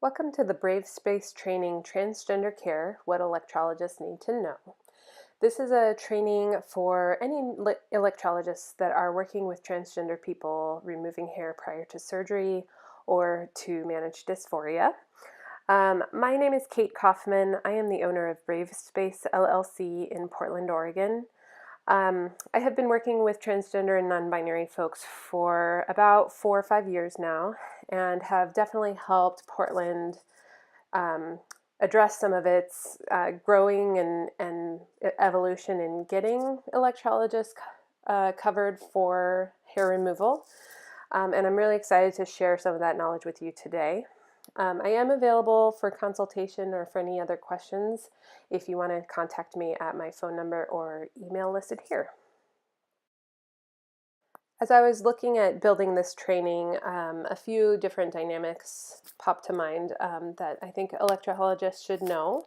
Welcome to the Brave Space Training Transgender Care, What Electrologists Need to Know. This is a training for any electrologists that are working with transgender people removing hair prior to surgery or to manage dysphoria. My name is Kate Kaufman. I am the owner of Brave Space LLC in Portland, Oregon. I have been working with transgender and non-binary folks for about 4 or 5 years now and have definitely helped Portland address some of its growing and evolution in getting electrologists covered for hair removal. And I'm really excited to share some of that knowledge with you today. I am available for consultation or for any other questions if you want to contact me at my phone number or email listed here. As I was looking at building this training, a few different dynamics popped to mind that I think electrologists should know.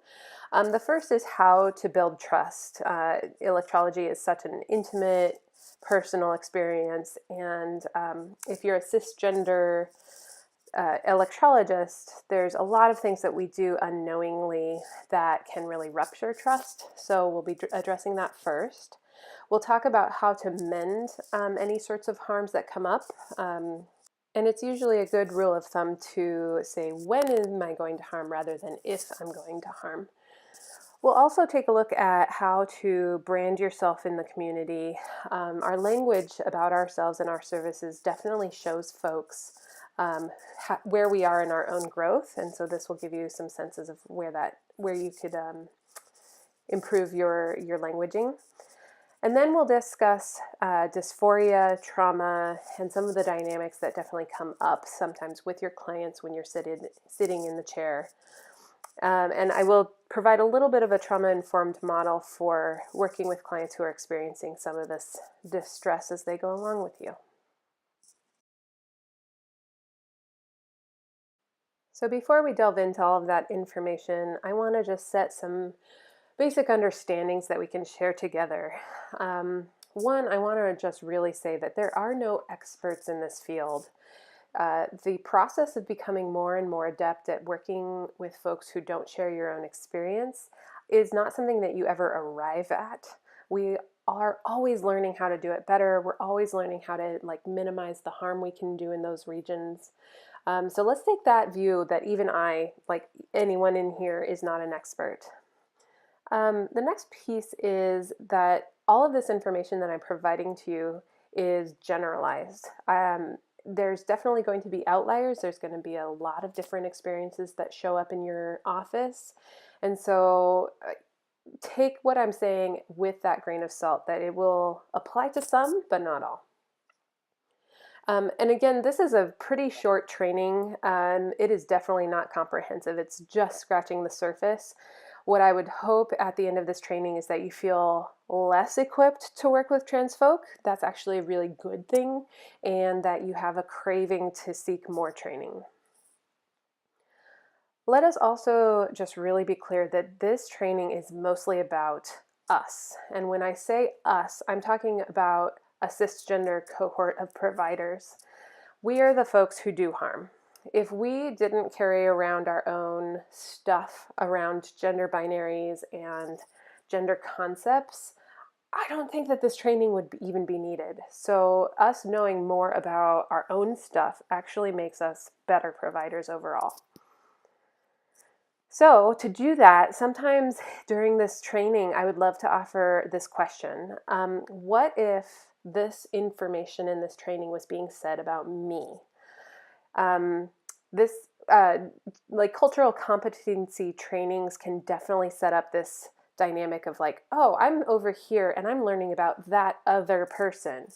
The first is how to build trust. Electrology is such an intimate, personal experience, and if you're a cisgender electrologist, there's a lot of things that we do unknowingly that can really rupture trust. So we'll be addressing that first. We'll talk about how to mend any sorts of harms that come up. And it's usually a good rule of thumb to say, when am I going to harm rather than if I'm going to harm. We'll also take a look at how to brand yourself in the community. Our language about ourselves and our services definitely shows folks where we are in our own growth, and so this will give you some senses of where you could improve your languaging. And then we'll discuss dysphoria, trauma, and some of the dynamics that definitely come up sometimes with your clients when you're sitting in the chair. And I will provide a little bit of a trauma-informed model for working with clients who are experiencing some of this distress as they go along with you. So before we delve into all of that information, I want to just set some basic understandings that we can share together. One, I want to just really say that there are no experts in this field. The process of becoming more and more adept at working with folks who don't share your own experience is not something that you ever arrive at. We are always learning how to do it better. We're always learning how to minimize the harm we can do in those regions. So let's take that view that even I, like anyone in here, is not an expert. The next piece is that all of this information that I'm providing to you is generalized. There's definitely going to be outliers. There's going to be a lot of different experiences that show up in your office. And so take what I'm saying with that grain of salt, that it will apply to some, but not all. And again, this is a pretty short training. It is definitely not comprehensive. It's just scratching the surface. What I would hope at the end of this training is that you feel less equipped to work with trans folk. That's actually a really good thing, and that you have a craving to seek more training. Let us also just really be clear that this training is mostly about us. And when I say us, I'm talking about a cisgender cohort of providers. We are the folks who do harm. If we didn't carry around our own stuff around gender binaries and gender concepts, I don't think that this training would even be needed. So us knowing more about our own stuff actually makes us better providers overall. So to do that, sometimes during this training, I would love to offer this question. What if this information in this training was being said about me? Cultural competency trainings can definitely set up this dynamic of oh, I'm over here and I'm learning about that other person.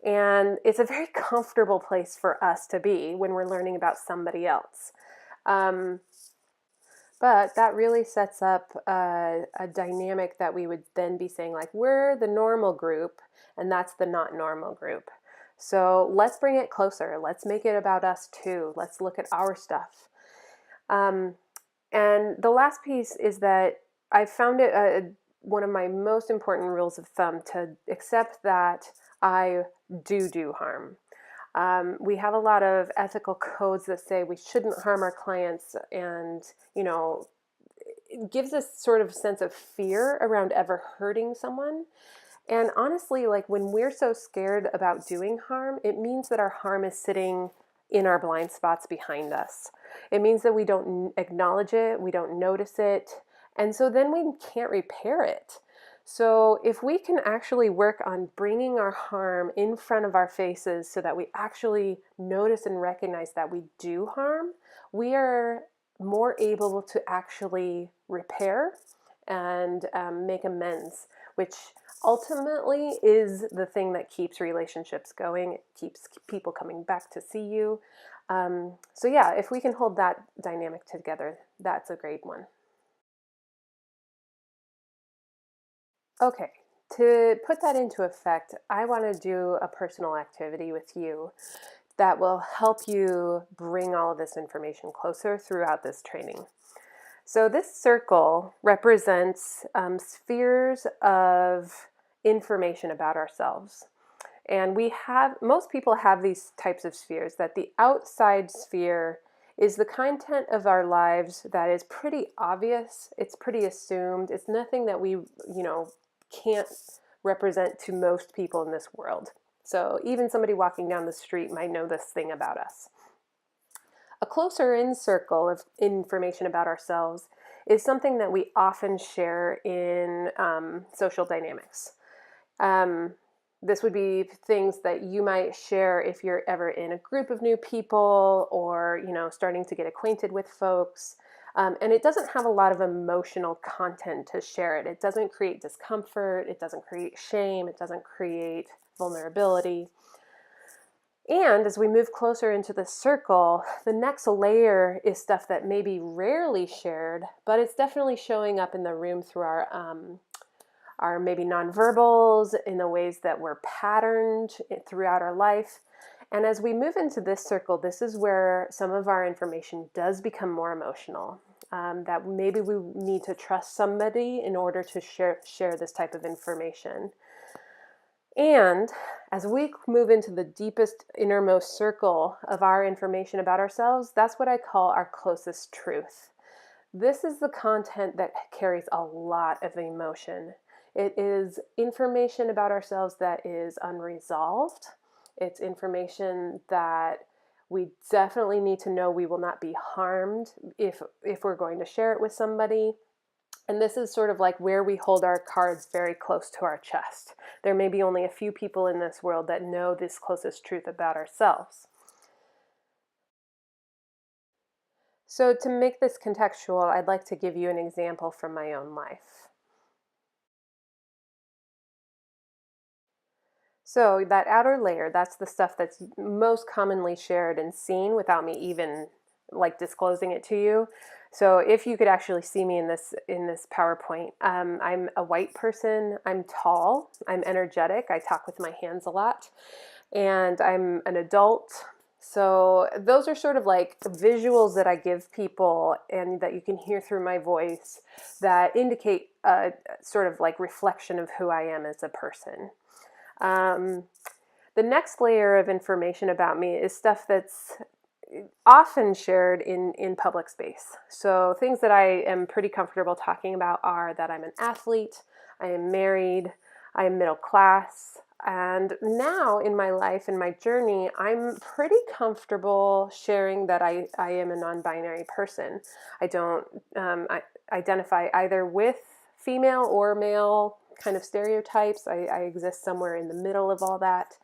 And it's a very comfortable place for us to be when we're learning about somebody else. But that really sets up a dynamic that we would then be saying we're the normal group and that's the not normal group. So let's bring it closer. Let's make it about us too. Let's look at our stuff. And the last piece is that I found it one of my most important rules of thumb to accept that I do harm. We have a lot of ethical codes that say we shouldn't harm our clients, and it gives us sort of sense of fear around ever hurting someone. And honestly, like when we're so scared about doing harm, it means that our harm is sitting in our blind spots behind us. It means that we don't acknowledge it, we don't notice it, and so then we can't repair it. So if we can actually work on bringing our harm in front of our faces so that we actually notice and recognize that we do harm, we are more able to actually repair and make amends, which ultimately is the thing that keeps relationships going. It keeps people coming back to see you. So yeah, if we can hold that dynamic together, that's a great one. Okay, to put that into effect, I want to do a personal activity with you that will help you bring all of this information closer throughout this training. So this circle represents spheres of information about ourselves. And most people have these types of spheres, that the outside sphere is the content of our lives that is pretty obvious, it's pretty assumed, it's nothing that we can't represent to most people in this world. So even somebody walking down the street might know this thing about us. A closer in circle of information about ourselves is something that we often share in social dynamics. This would be things that you might share if you're ever in a group of new people, or starting to get acquainted with folks. And it doesn't have a lot of emotional content to share it. It doesn't create discomfort. It doesn't create shame. It doesn't create vulnerability. And as we move closer into the circle, the next layer is stuff that may be rarely shared, but it's definitely showing up in the room through our maybe nonverbals, in the ways that we're patterned throughout our life. And as we move into this circle, this is where some of our information does become more emotional. That maybe we need to trust somebody in order to share this type of information. And as we move into the deepest, innermost circle of our information about ourselves, that's what I call our closest truth. This is the content that carries a lot of emotion. It is information about ourselves that is unresolved. It's information that we definitely need to know we will not be harmed if we're going to share it with somebody. And this is sort of like where we hold our cards very close to our chest. There may be only a few people in this world that know this closest truth about ourselves. So to make this contextual, I'd like to give you an example from my own life. So that outer layer, that's the stuff that's most commonly shared and seen without me even like disclosing it to you. So if you could actually see me in this PowerPoint, I'm a white person, I'm tall, I'm energetic, I talk with my hands a lot, and I'm an adult. So those are sort of like visuals that I give people and that you can hear through my voice that indicate a sort of like reflection of who I am as a person. The next layer of information about me is stuff that's often shared in public space. So things that I am pretty comfortable talking about are that I'm an athlete, I am married, I am middle class, and now in my life and my journey, I'm pretty comfortable sharing that I am a non-binary person. I don't identify either with female or male kind of stereotypes. I exist somewhere in the middle of all that.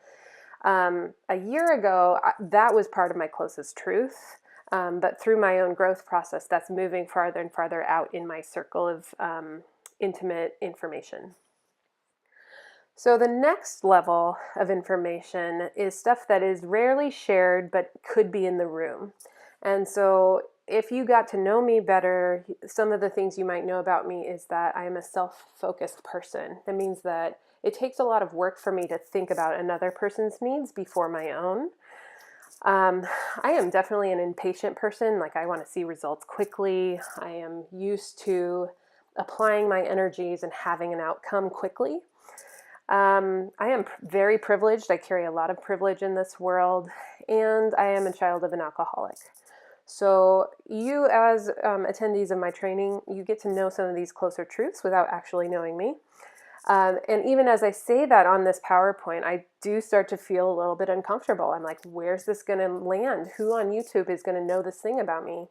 A year ago, that was part of my closest truth, but through my own growth process, that's moving farther and farther out in my circle of intimate information. So the next level of information is stuff that is rarely shared but could be in the room. And so if you got to know me better, some of the things you might know about me is that I am a self-focused person. That means that it takes a lot of work for me to think about another person's needs before my own. I am definitely an impatient person. Like, I want to see results quickly. I am used to applying my energies and having an outcome quickly. I am very privileged. I carry a lot of privilege in this world, and I am a child of an alcoholic. So you, as attendees of my training, you get to know some of these closer truths without actually knowing me. And even as I say that on this PowerPoint, I do start to feel a little bit uncomfortable. I'm like, where's this going to land? Who on YouTube is going to know this thing about me?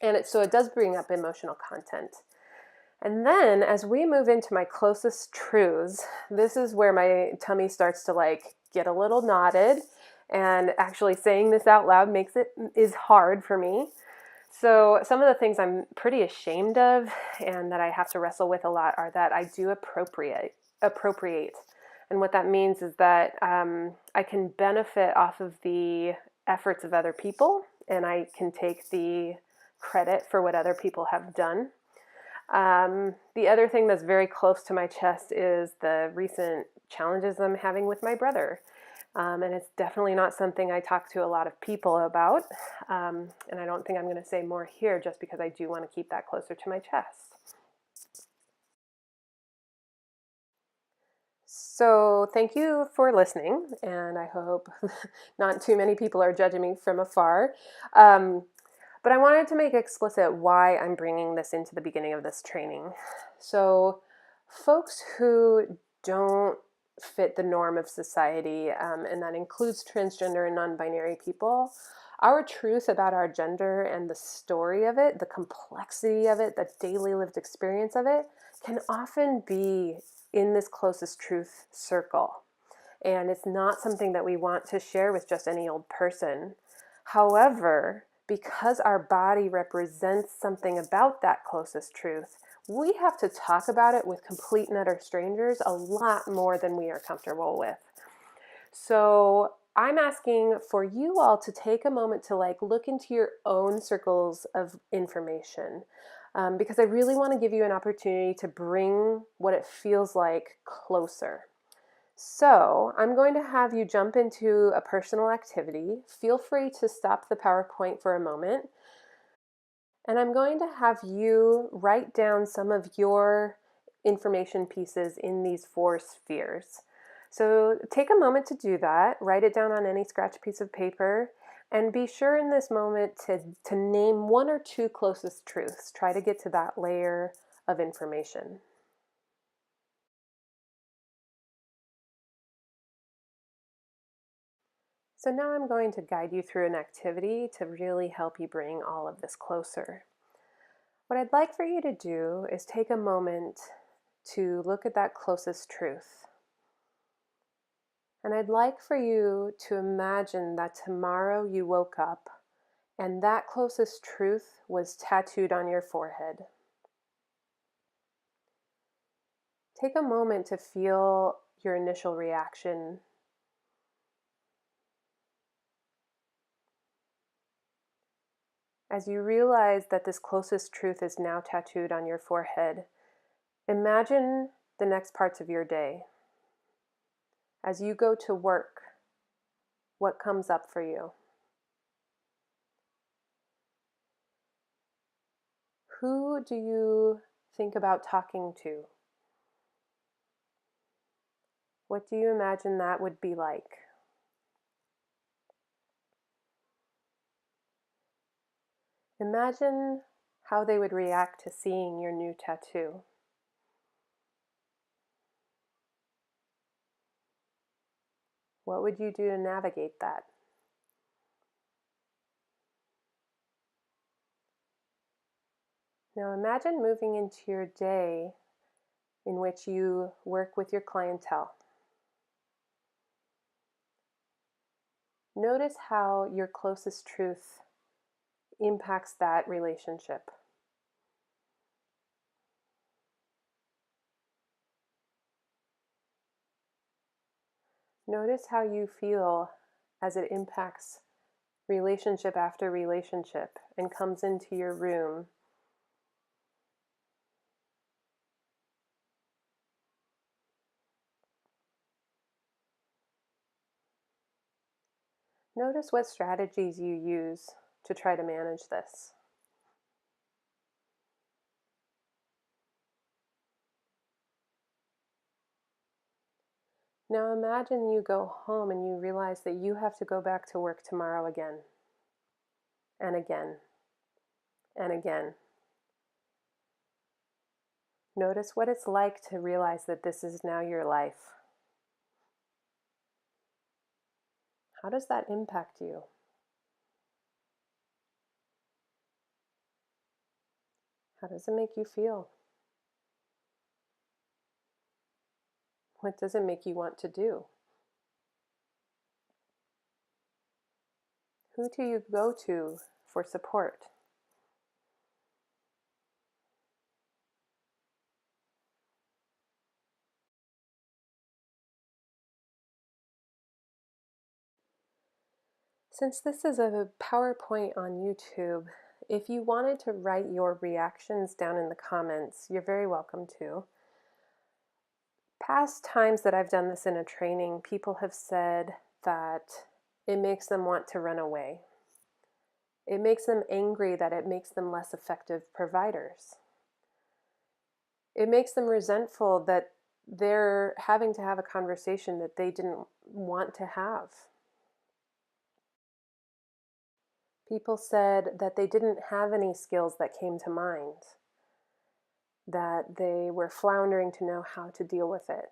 And so it does bring up emotional content. And then as we move into my closest truths, this is where my tummy starts to like get a little knotted, and actually saying this out loud is hard for me. So some of the things I'm pretty ashamed of and that I have to wrestle with a lot are that I do appropriate. And what that means is that I can benefit off of the efforts of other people, and I can take the credit for what other people have done. The other thing that's very close to my chest is the recent challenges I'm having with my brother. And it's definitely not something I talk to a lot of people about. And I don't think I'm going to say more here just because I do want to keep that closer to my chest. So thank you for listening, and I hope not too many people are judging me from afar. But I wanted to make explicit why I'm bringing this into the beginning of this training. So folks who don't fit the norm of society, and that includes transgender and non-binary people, our truth about our gender and the story of it, the complexity of it, the daily lived experience of it, can often be in this closest truth circle. And it's not something that we want to share with just any old person. However, because our body represents something about that closest truth, we have to talk about it with complete and utter strangers a lot more than we are comfortable with. So I'm asking for you all to take a moment to look into your own circles of information, because I really want to give you an opportunity to bring what it feels like closer. So I'm going to have you jump into a personal activity. Feel free to stop the PowerPoint for a moment. And I'm going to have you write down some of your information pieces in these 4 spheres. So take a moment to do that. Write it down on any scratch piece of paper. And be sure in this moment to name 1 or 2 closest truths. Try to get to that layer of information. So now I'm going to guide you through an activity to really help you bring all of this closer. What I'd like for you to do is take a moment to look at that closest truth. And I'd like for you to imagine that tomorrow you woke up and that closest truth was tattooed on your forehead. Take a moment to feel your initial reaction. As you realize that this closest truth is now tattooed on your forehead, imagine the next parts of your day. As you go to work, what comes up for you? Who do you think about talking to? What do you imagine that would be like? Imagine how they would react to seeing your new tattoo. What would you do to navigate that? Now imagine moving into your day in which you work with your clientele. Notice how your closest truth impacts that relationship. Notice how you feel as it impacts relationship after relationship and comes into your room. Notice what strategies you use to try to manage this. Now imagine you go home and you realize that you have to go back to work tomorrow again, and again, and again. Notice what it's like to realize that this is now your life. How does that impact you? How does it make you feel? What does it make you want to do? Who do you go to for support? Since this is a PowerPoint on YouTube, if you wanted to write your reactions down in the comments, you're very welcome to. Past times that I've done this in a training, people have said that it makes them want to run away. It makes them angry that it makes them less effective providers. It makes them resentful that they're having to have a conversation that they didn't want to have. People said that they didn't have any skills that came to mind, that they were floundering to know how to deal with it.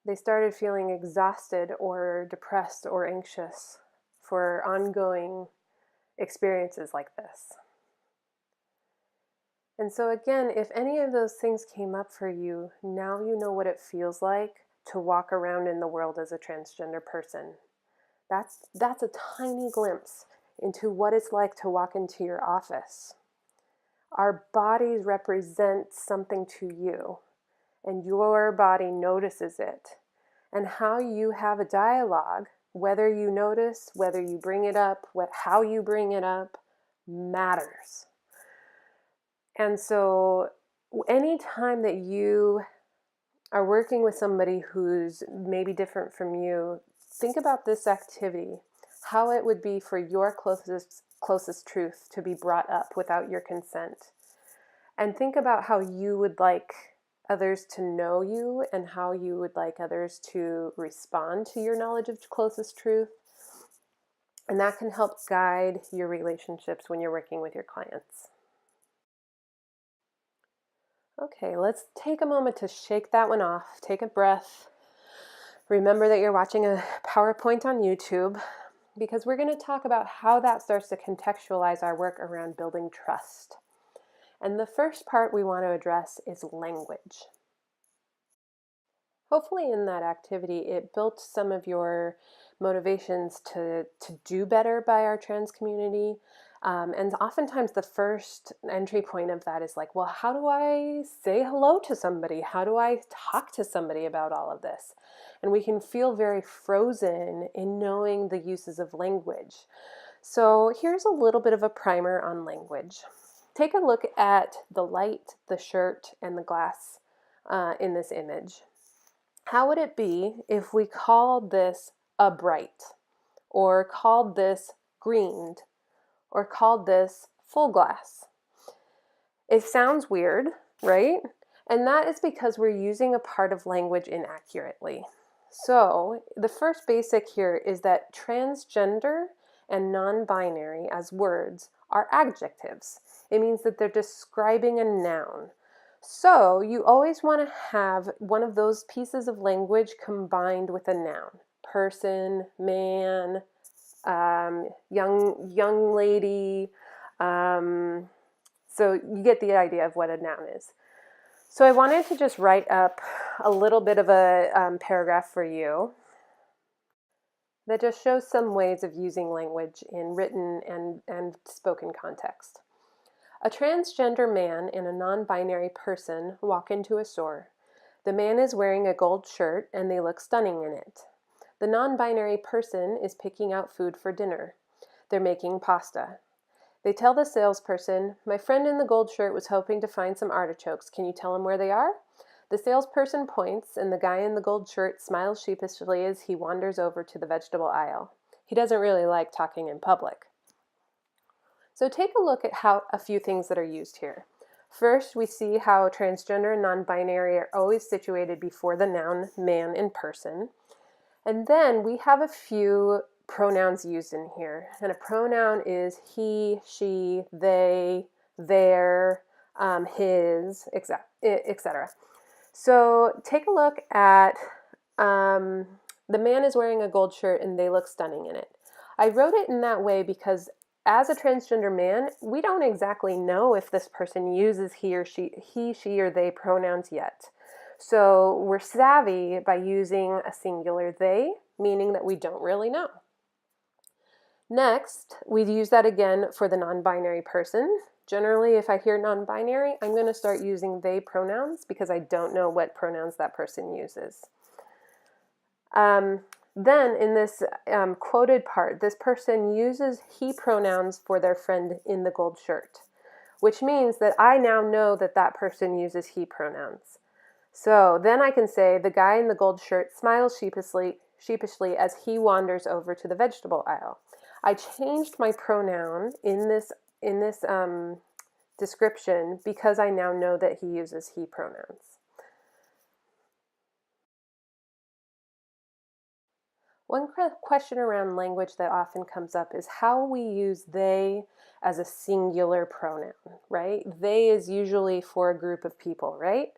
They started feeling exhausted or depressed or anxious for ongoing experiences like this. And so again, if any of those things came up for you, now you know what it feels like to walk around in the world as a transgender person. That's a tiny glimpse into what it's like to walk into your office. Our bodies represent something to you, and your body notices it. And how you have a dialogue, whether you notice, whether you bring it up, how you bring it up, matters. And so anytime that you are working with somebody who's maybe different from you, think about this activity, how it would be for your closest truth to be brought up without your consent. And think about how you would like others to know you and how you would like others to respond to your knowledge of closest truth. And that can help guide your relationships when you're working with your clients. Okay, let's take a moment to shake that one off. Take a breath. Remember that you're watching a PowerPoint on YouTube, because we're going to talk about how that starts to contextualize our work around building trust. And the first part we want to address is language. Hopefully in that activity, it built some of your motivations to do better by our trans community. And oftentimes the first entry point of that is like, well, how do I say hello to somebody? How do I talk to somebody about all of this? And we can feel very frozen in knowing the uses of language. So here's a little bit of a primer on language. Take a look at the light, the shirt, and the glass in this image. How would it be if we called this a bright, or called this greened, or called this full glass? It sounds weird, right? And that is because we're using a part of language inaccurately. So the first basic here is that transgender and non-binary as words are adjectives. It means that they're describing a noun. So you always want to have one of those pieces of language combined with a noun. Person, man, young lady. So you get the idea of what a noun is. So I wanted to just write up a little bit of a paragraph for you that just shows some ways of using language in written and spoken context. A transgender man and a non-binary person walk into a store. The man is wearing a gold shirt and they look stunning in it. The non-binary person is picking out food for dinner. They're making pasta. They tell the salesperson, "My friend in the gold shirt was hoping to find some artichokes. Can you tell him where they are?" The salesperson points, and the guy in the gold shirt smiles sheepishly as he wanders over to the vegetable aisle. He doesn't really like talking in public. So take a look at how a few things that are used here. First, we see how transgender and non-binary are always situated before the noun man and person. And then we have a few pronouns used in here. And a pronoun is he, she, they, their, his, etc. So take a look at the man is wearing a gold shirt and they look stunning in it. I wrote it in that way because as a transgender man, we don't exactly know if this person uses he, she, or they pronouns yet. So we're savvy by using a singular they, meaning that we don't really know. Next, we use that again for the non-binary person. Generally, if I hear non-binary, I'm going to start using they pronouns because I don't know what pronouns that person uses. Then in this quoted part, this person uses he pronouns for their friend in the gold shirt, which means that I now know that that person uses he pronouns. So then I can say the guy in the gold shirt smiles sheepishly as he wanders over to the vegetable aisle. I changed my pronoun in this description because I now know that he uses he pronouns. One question around language that often comes up is how we use they as a singular pronoun, right? They is usually for a group of people, right?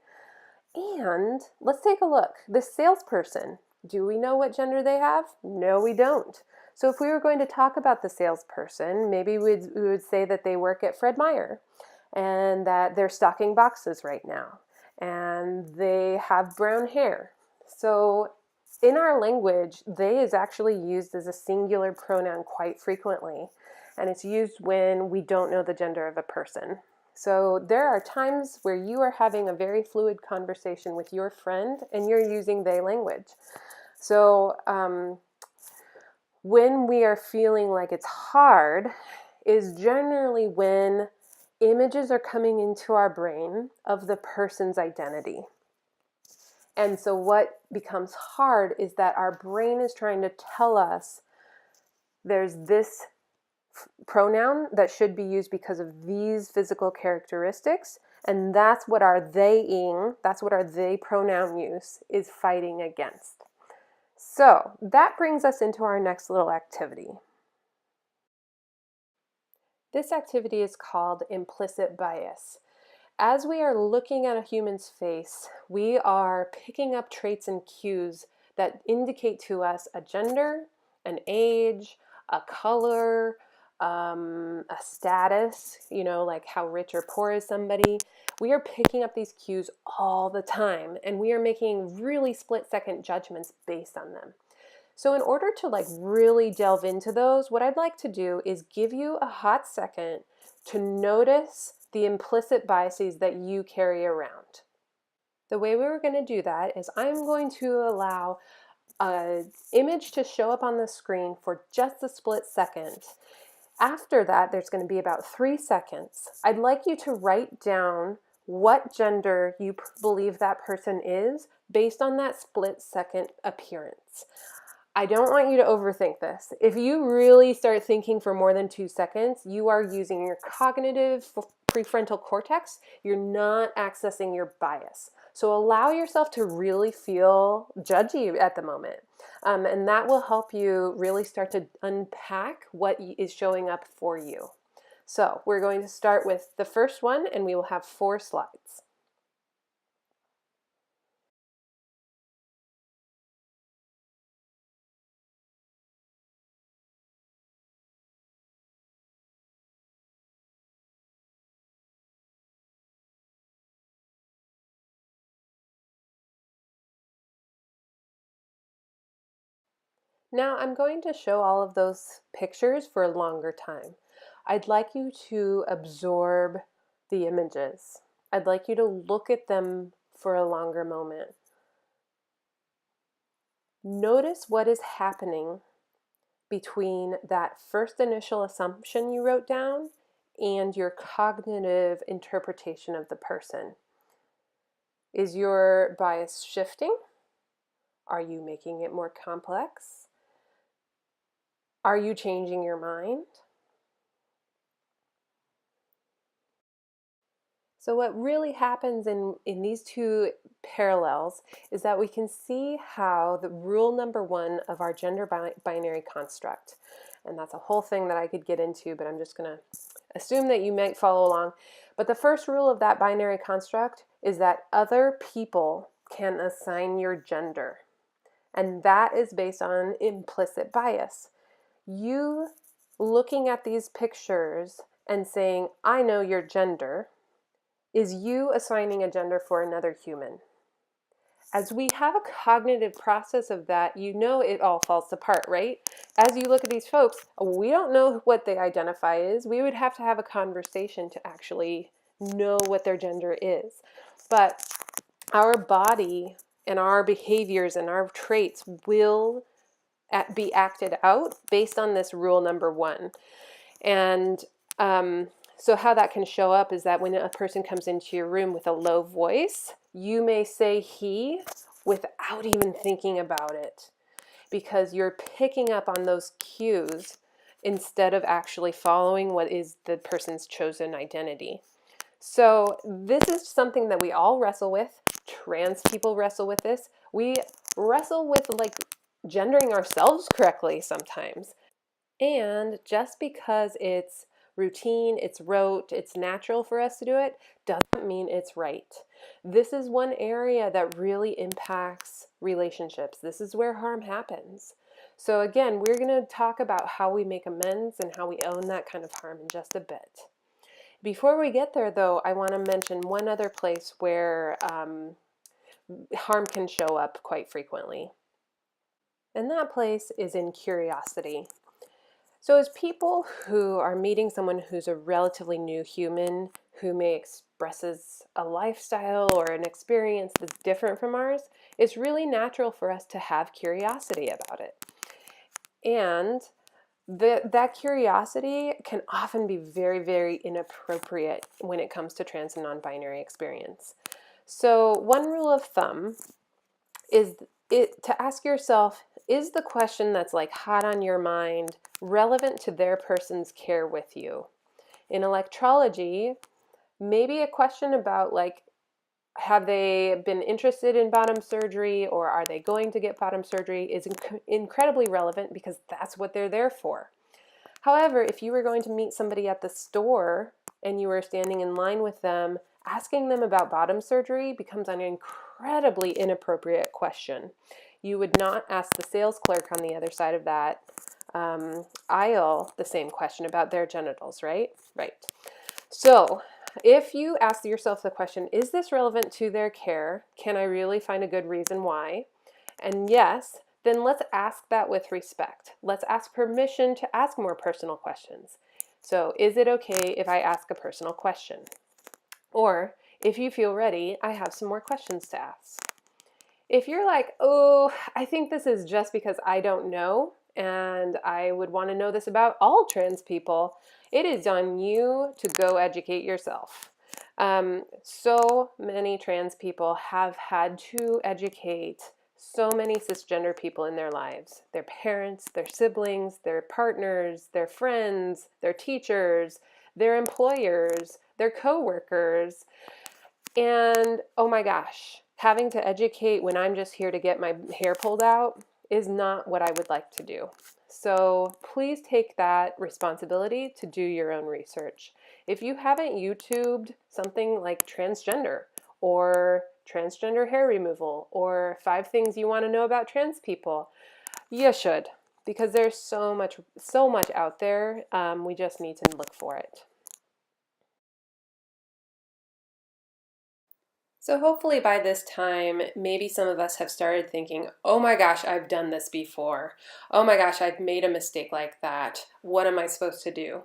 And let's take a look. This salesperson, do we know what gender they have? No, we don't. So if we were going to talk about the salesperson, maybe we would say that they work at Fred Meyer and that they're stocking boxes right now and they have brown hair. So in our language, they is actually used as a singular pronoun quite frequently, and it's used when we don't know the gender of a person. So there are times where you are having a very fluid conversation with your friend and you're using they language. So when we are feeling like it's hard is generally when images are coming into our brain of the person's identity. And so what becomes hard is that our brain is trying to tell us there's this pronoun that should be used because of these physical characteristics, and that's what our they pronoun use is fighting against. So that brings us into our next little activity. This activity is called implicit bias. As we are looking at a human's face, we are picking up traits and cues that indicate to us a gender, an age, a color, a status, like how rich or poor is somebody. We are picking up these cues all the time, and we are making really split-second judgments based on them. So in order to really delve into those, what I'd like to do is give you a hot second to notice the implicit biases that you carry around. The way we were going to do that is I'm going to allow an image to show up on the screen for just a split second. After that, there's going to be about 3 seconds. I'd like you to write down what gender you believe that person is based on that split second appearance. I don't want you to overthink this. If you really start thinking for more than 2 seconds, you are using your cognitive prefrontal cortex. You're not accessing your bias. So allow yourself to really feel judgy at the moment. And that will help you really start to unpack what is showing up for you. So we're going to start with the first one, and we will have 4 slides. Now I'm going to show all of those pictures for a longer time. I'd like you to absorb the images. I'd like you to look at them for a longer moment. Notice what is happening between that first initial assumption you wrote down and your cognitive interpretation of the person. Is your bias shifting? Are you making it more complex? Are you changing your mind? So what really happens in these two parallels is that we can see how the rule number one of our gender binary construct, and that's a whole thing that I could get into, but I'm just going to assume that you might follow along. But the first rule of that binary construct is that other people can assign your gender. And that is based on implicit bias. You looking at these pictures and saying, I know your gender, is you assigning a gender for another human. As we have a cognitive process of that, you know it all falls apart, right? As you look at these folks, we don't know what they identify as. We would have to have a conversation to actually know what their gender is. But our body and our behaviors and our traits will be acted out based on this rule number one. And so how that can show up is that when a person comes into your room with a low voice, you may say he without even thinking about it, because you're picking up on those cues instead of actually following what is the person's chosen identity. So this is something that we all wrestle with. Trans people wrestle with this. We wrestle with like gendering ourselves correctly sometimes. And just because it's routine, it's rote, it's natural for us to do it, doesn't mean it's right. This is one area that really impacts relationships. This is where harm happens. So again, we're going to talk about how we make amends and how we own that kind of harm in just a bit. Before we get there, though, I want to mention one other place where harm can show up quite frequently. And that place is in curiosity. So as people who are meeting someone who's a relatively new human, who may expresses a lifestyle or an experience that's different from ours, it's really natural for us to have curiosity about it. And that curiosity can often be very, very inappropriate when it comes to trans and non-binary experience. So one rule of thumb is to ask yourself, is the question that's like hot on your mind relevant to their person's care with you? In electrology, maybe a question about like, have they been interested in bottom surgery or are they going to get bottom surgery is incredibly relevant because that's what they're there for. However, if you were going to meet somebody at the store and you were standing in line with them, asking them about bottom surgery becomes an incredibly inappropriate question. You would not ask the sales clerk on the other side of that aisle the same question about their genitals, right? Right. So if you ask yourself the question, is this relevant to their care? Can I really find a good reason why? And yes, then let's ask that with respect. Let's ask permission to ask more personal questions. So is it okay if I ask a personal question? Or if you feel ready, I have some more questions to ask. If you're like, oh, I think this is just because I don't know and I would want to know this about all trans people, it is on you to go educate yourself. So many trans people have had to educate so many cisgender people in their lives, their parents, their siblings, their partners, their friends, their teachers, their employers, their coworkers. And oh my gosh, having to educate when I'm just here to get my hair pulled out is not what I would like to do. So please take that responsibility to do your own research. If you haven't YouTubed something like transgender or transgender hair removal or 5 things you want to know about trans people, you should, because there's so much out there. We just need to look for it. So hopefully by this time, maybe some of us have started thinking, oh my gosh, I've done this before. Oh my gosh, I've made a mistake like that. What am I supposed to do?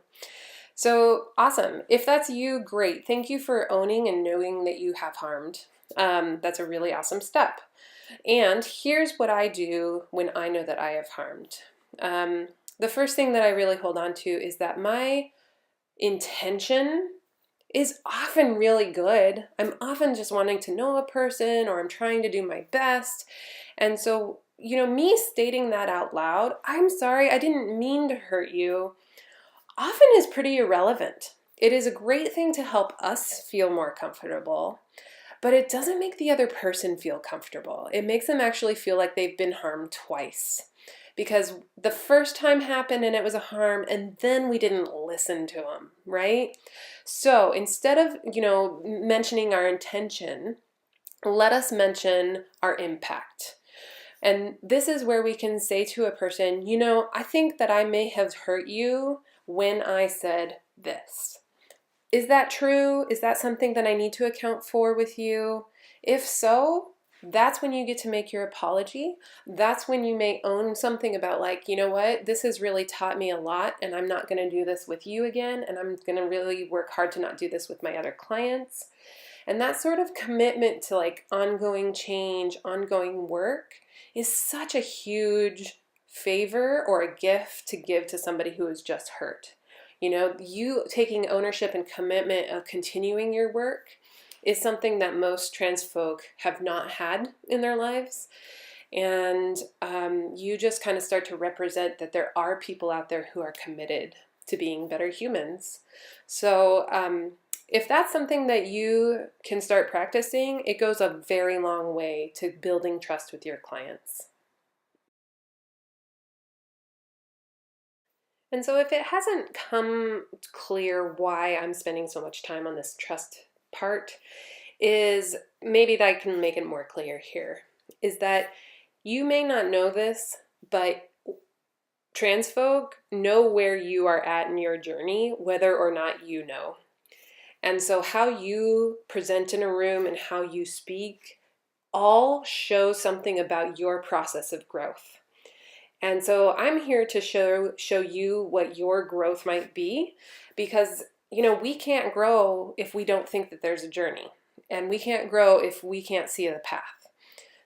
So awesome. If that's you, great. Thank you for owning and knowing that you have harmed. That's a really awesome step. And here's what I do when I know that I have harmed. The first thing that I really hold on to is that my intention is often really good. I'm often just wanting to know a person, or I'm trying to do my best. And so, me stating that out loud, I'm sorry, I didn't mean to hurt you, often is pretty irrelevant. It is a great thing to help us feel more comfortable, but it doesn't make the other person feel comfortable. It makes them actually feel like they've been harmed twice. Because the first time happened and it was a harm, and then we didn't listen to them, right? So instead of, mentioning our intention, let us mention our impact. And this is where we can say to a person, I think that I may have hurt you when I said this. Is that true? Is that something that I need to account for with you? If so, that's when you get to make your apology. That's when you may own something about, like, you know what, this has really taught me a lot, and I'm not going to do this with you again, and I'm going to really work hard to not do this with my other clients. And that sort of commitment to like ongoing change, ongoing work is such a huge favor or a gift to give to somebody who is just hurt. You taking ownership and commitment of continuing your work is something that most trans folk have not had in their lives. And you just kind of start to represent that there are people out there who are committed to being better humans. So if that's something that you can start practicing, it goes a very long way to building trust with your clients. And so if it hasn't come clear why I'm spending so much time on this trust part, is maybe that I can make it more clear here, is that you may not know this, but trans folk know where you are at in your journey, whether or not you know. And so how you present in a room and how you speak all show something about your process of growth. And so I'm here to show you what your growth might be, because we can't grow if we don't think that there's a journey, and we can't grow if we can't see the path.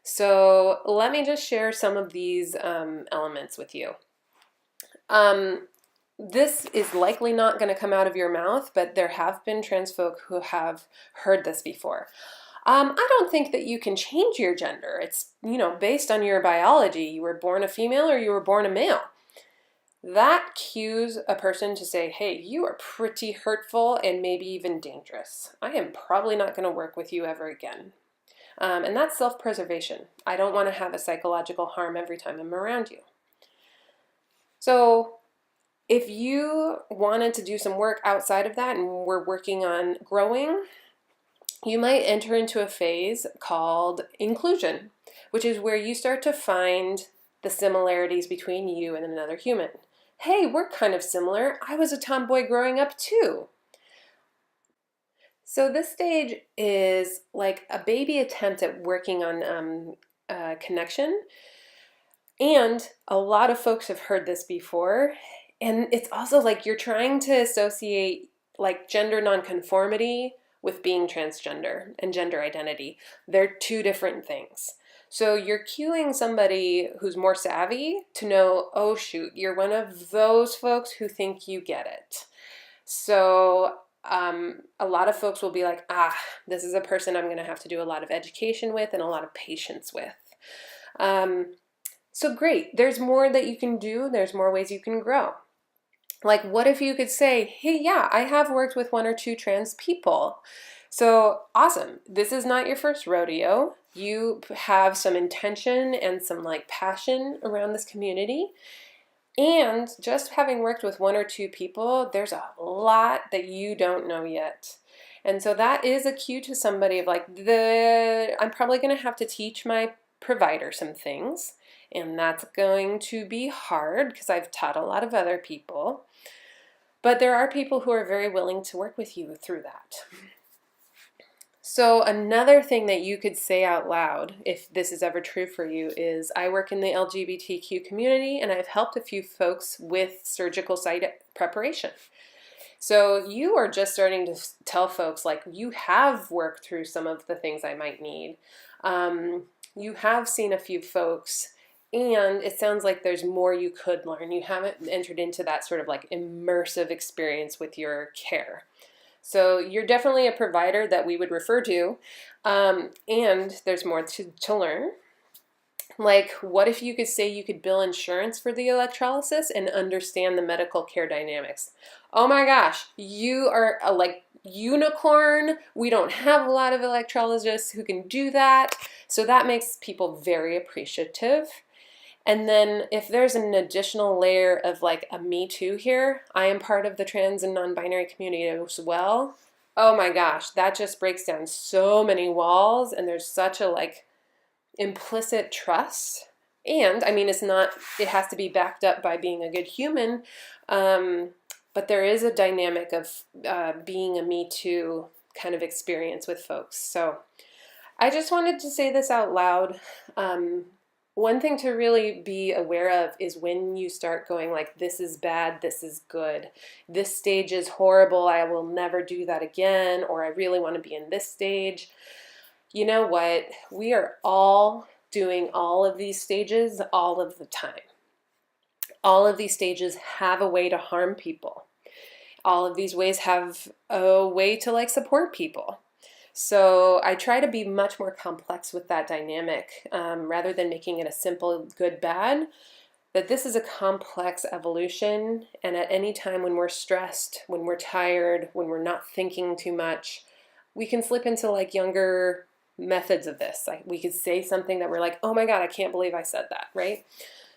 So let me just share some of these elements with you. This is likely not going to come out of your mouth, but there have been trans folk who have heard this before. I don't think that you can change your gender. It's, based on your biology. You were born a female or you were born a male. That cues a person to say, hey, you are pretty hurtful and maybe even dangerous. I am probably not going to work with you ever again. And that's self-preservation. I don't want to have a psychological harm every time I'm around you. So if you wanted to do some work outside of that and we're working on growing, you might enter into a phase called inclusion, which is where you start to find the similarities between you and another human. Hey, we're kind of similar. I was a tomboy growing up too. So this stage is like a baby attempt at working on connection. And a lot of folks have heard this before. And it's also like you're trying to associate like gender nonconformity with being transgender and gender identity. They're two different things. So you're cueing somebody who's more savvy to know, oh shoot, you're one of those folks who think you get it. So a lot of folks will be like, this is a person I'm going to have to do a lot of education with and a lot of patience with. So great, there's more that you can do. There's more ways you can grow. Like, what if you could say, hey, yeah, I have worked with 1 or 2 trans people. So awesome. This is not your first rodeo. You have some intention and some like passion around this community. And just having worked with 1 or 2 people, there's a lot that you don't know yet. And so that is a cue to somebody of like, I'm probably going to have to teach my provider some things. And that's going to be hard because I've taught a lot of other people. But there are people who are very willing to work with you through that. So another thing that you could say out loud, if this is ever true for you, is I work in the LGBTQ community and I've helped a few folks with surgical site preparation. So you are just starting to tell folks like you have worked through some of the things I might need. You have seen a few folks, and it sounds like there's more you could learn. You haven't entered into that sort of like immersive experience with your care. So you're definitely a provider that we would refer to, and there's more to learn. Like, what if you could say you could bill insurance for the electrolysis and understand the medical care dynamics? oh my gosh, you are a like unicorn. We don't have a lot of electrologists who can do that. So that makes people very appreciative. And then if there's an additional layer of like a me too here, I am part of the trans and non-binary community as well. Oh my gosh, that just breaks down so many walls, and there's such a like implicit trust. And I mean, it's not, it has to be backed up by being a good human. Um, but there is a dynamic of being a Me Too kind of experience with folks. So I just wanted to say this out loud. One thing to really be aware of is when you start going like, this is bad, this is good, this stage is horrible, I will never do that again, or I really want to be in this stage. You know what? We are all doing all of these stages all of the time. All of these stages have a way to harm people. All of these ways have a way to like support people. So I try to be much more complex with that dynamic rather than making it a simple good bad. That this is a complex evolution, and at any time when we're stressed, when we're tired, when we're not thinking too much, we can slip into like younger methods of this. Like we could say something that we're like, oh my God, I can't believe I said that, right?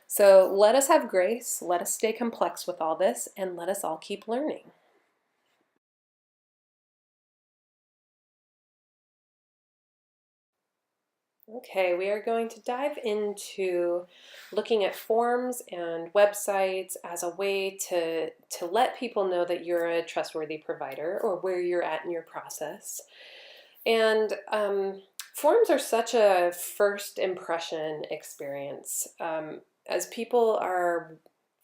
So let us have grace, let us stay complex with all this, and let us all keep learning. Okay, we are going to dive into looking at forms and websites as a way to let people know that you're a trustworthy provider or where you're at in your process. And forms are such a first impression experience. As people are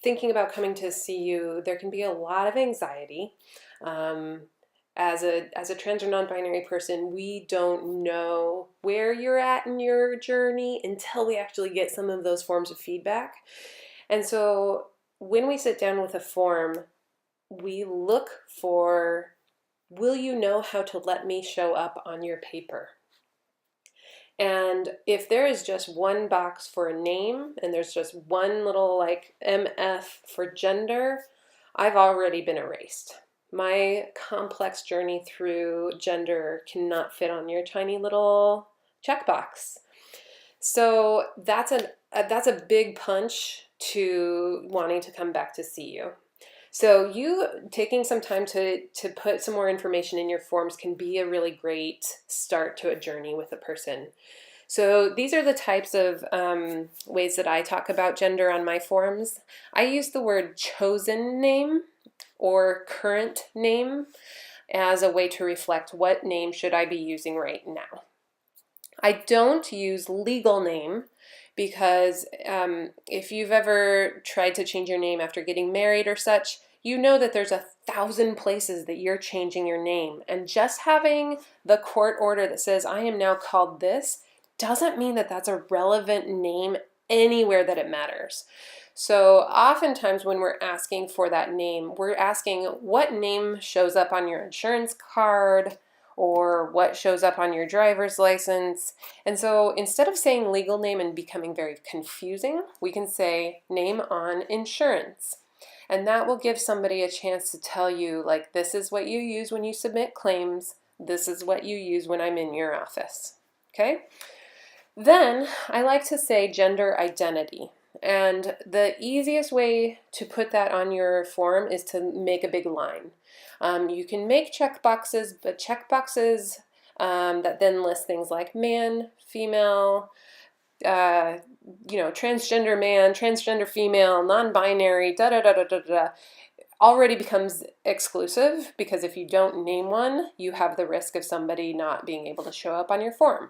thinking about coming to see you, there can be a lot of anxiety. Um, as a trans or non-binary person, we don't know where you're at in your journey until we actually get some of those forms of feedback. And so when we sit down with a form, we look for, will you know how to let me show up on your paper? And if there is just one box for a name and there's just one little like MF for gender, I've already been erased. My complex journey through gender cannot fit on your tiny little checkbox. So that's a big punch to wanting to come back to see you. So you taking some time to put some more information in your forms can be a really great start to a journey with a person. So these are the types of ways that I talk about gender on my forms. I use the word chosen name or current name as a way to reflect what name should I be using right now. I don't use legal name because if you've ever tried to change your name after getting married or such, you know that there's 1,000 places that you're changing your name. And just having the court order that says, I am now called this, doesn't mean that that's a relevant name anywhere that it matters. So oftentimes when we're asking for that name, we're asking what name shows up on your insurance card or what shows up on your driver's license. And so instead of saying legal name and becoming very confusing, we can say name on insurance. And that will give somebody a chance to tell you, like, this is what you use when you submit claims. This is what you use when I'm in your office. Okay? Then I like to say gender identity. And the easiest way to put that on your form is to make a big line. You can make check boxes, but check boxes that then list things like man, female, transgender man, transgender female, non-binary, da da da da da da, already becomes exclusive because if you don't name one, you have the risk of somebody not being able to show up on your form.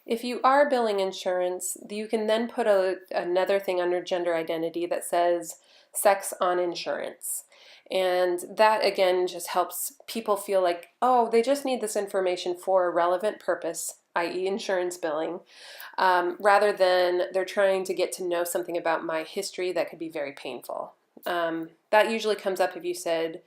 If you are billing insurance, you can then put another thing under gender identity that says sex on insurance. And that again just helps people feel like, oh, they just need this information for a relevant purpose, i.e. insurance billing, rather than they're trying to get to know something about my history that could be very painful. That usually comes up if you said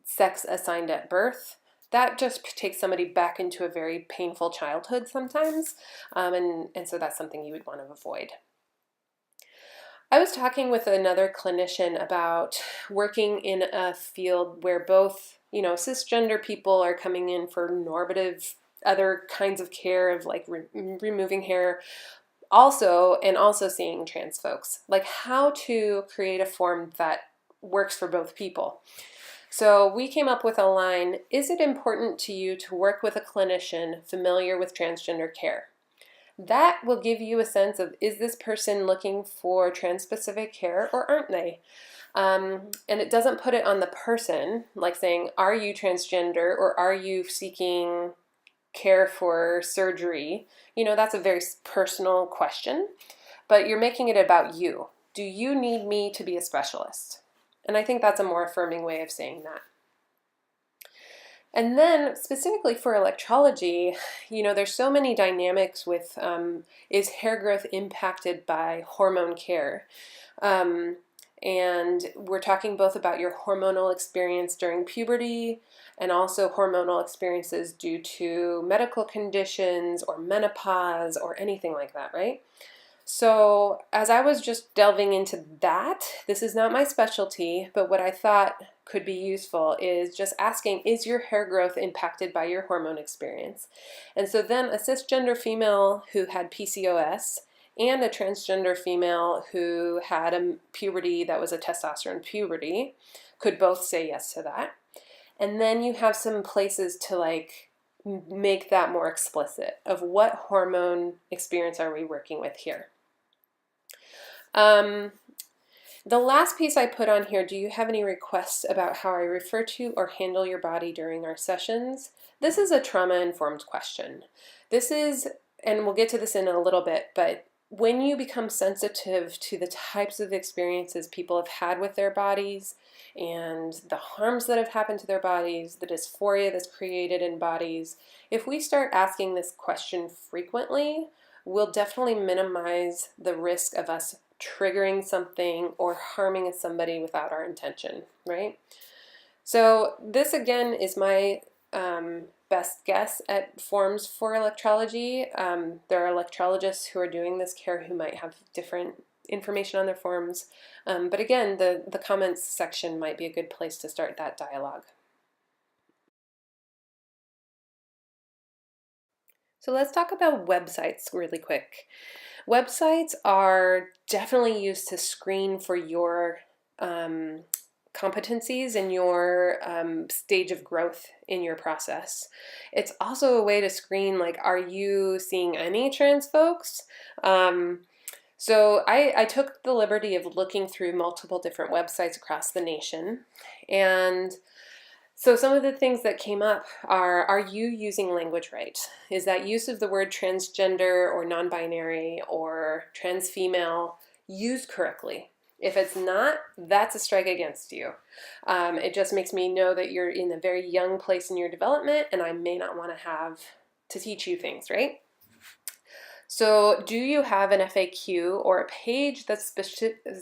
sex assigned at birth. That just takes somebody back into a very painful childhood sometimes, and so that's something you would want to avoid. I was talking with another clinician about working in a field where both, cisgender people are coming in for normative other kinds of care of like removing hair also seeing trans folks, like how to create a form that works for both people. So we came up with a line: is it important to you to work with a clinician familiar with transgender care? That will give you a sense of, is this person looking for trans-specific care or aren't they? And it doesn't put it on the person, like saying, are you transgender or are you seeking care for surgery? That's a very personal question, but you're making it about you. Do you need me to be a specialist? And I think that's a more affirming way of saying that. And then specifically for electrology, there's so many dynamics with, is hair growth impacted by hormone care? And we're talking both about your hormonal experience during puberty and also hormonal experiences due to medical conditions or menopause or anything like that, right? So as I was just delving into that, this is not my specialty, but what I thought could be useful is just asking, is your hair growth impacted by your hormone experience? And so then a cisgender female who had PCOS and a transgender female who had a puberty that was a testosterone puberty could both say yes to that. And then you have some places to like make that more explicit of what hormone experience are we working with here. The last piece I put on here, do you have any requests about how I refer to or handle your body during our sessions? This is a trauma-informed question. This is, and we'll get to this in a little bit, but when you become sensitive to the types of experiences people have had with their bodies and the harms that have happened to their bodies, the dysphoria that's created in bodies, if we start asking this question frequently, we'll definitely minimize the risk of us triggering something or harming somebody without our intention, right? So this again is my best guess at forms for electrology. There are electrologists who are doing this care who might have different information on their forms. But again, the comments section might be a good place to start that dialogue. So let's talk about websites really quick. Websites are definitely used to screen for your competencies and your stage of growth in your process. It's also a way to screen, like, are you seeing any trans folks? So I took the liberty of looking through multiple different websites across the nation, and so some of the things that came up are you using language right? Is that use of the word transgender or non-binary or trans female used correctly? If it's not, that's a strike against you. It just makes me know that you're in a very young place in your development and I may not want to have to teach you things, right? So do you have an FAQ or a page that's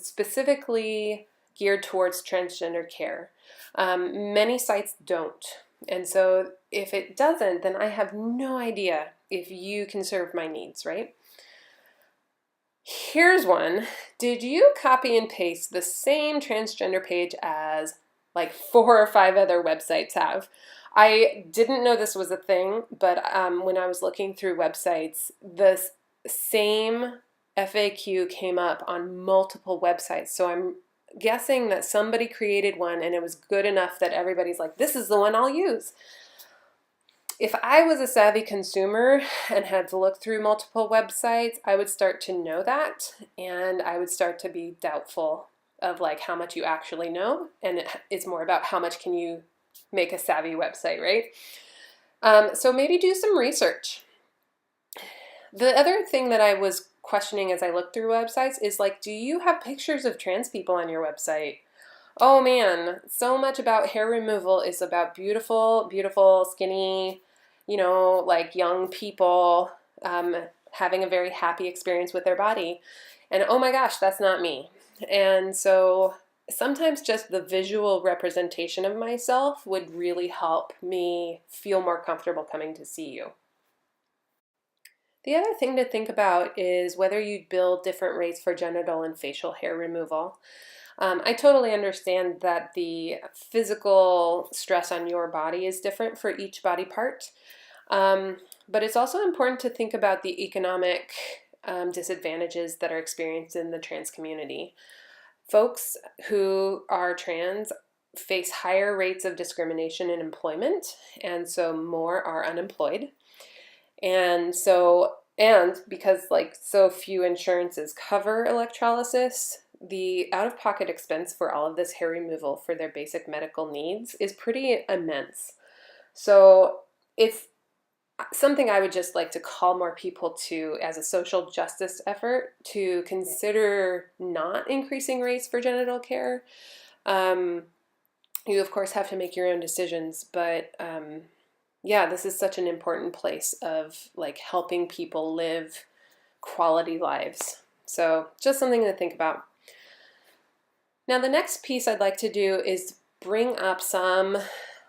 specifically geared towards transgender care? Many sites don't. And so if it doesn't, then I have no idea if you can serve my needs, right? Here's one. Did you copy and paste the same transgender page as like 4 or 5 other websites have? I didn't know this was a thing, but when I was looking through websites, the same FAQ came up on multiple websites. So I'm guessing that somebody created one and it was good enough that everybody's like, this is the one I'll use. If I was a savvy consumer and had to look through multiple websites, I would start to know that, and I would start to be doubtful of like how much you actually know, and it's more about how much can you make a savvy website, right? So maybe do some research. The other thing that I was questioning as I looked through websites is like, do you have pictures of trans people on your website? Oh man, so much about hair removal is about beautiful, beautiful, skinny, like young people having a very happy experience with their body. And oh my gosh, that's not me. And so sometimes just the visual representation of myself would really help me feel more comfortable coming to see you. The other thing to think about is whether you'd bill different rates for genital and facial hair removal. I totally understand that the physical stress on your body is different for each body part, but it's also important to think about the economic disadvantages that are experienced in the trans community. Folks who are trans face higher rates of discrimination in employment, and so more are unemployed. And because like so few insurances cover electrolysis, the out-of-pocket expense for all of this hair removal for their basic medical needs is pretty immense. So it's something I would just like to call more people to as a social justice effort to consider not increasing rates for genital care. You of course have to make your own decisions, but yeah, this is such an important place of like helping people live quality lives. So just something to think about. Now the next piece I'd like to do is bring up some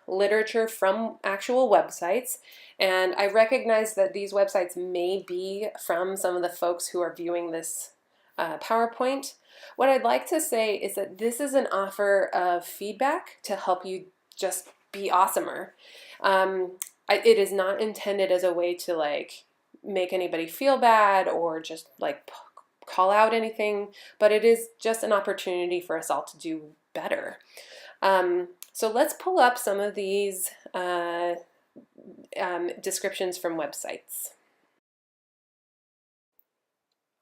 literature from actual websites. And I recognize that these websites may be from some of the folks who are viewing this PowerPoint. What I'd like to say is that this is an offer of feedback to help you just be awesomer. It is not intended as a way to like make anybody feel bad or just like call out anything, but it is just an opportunity for us all to do better. So let's pull up some of these descriptions from websites.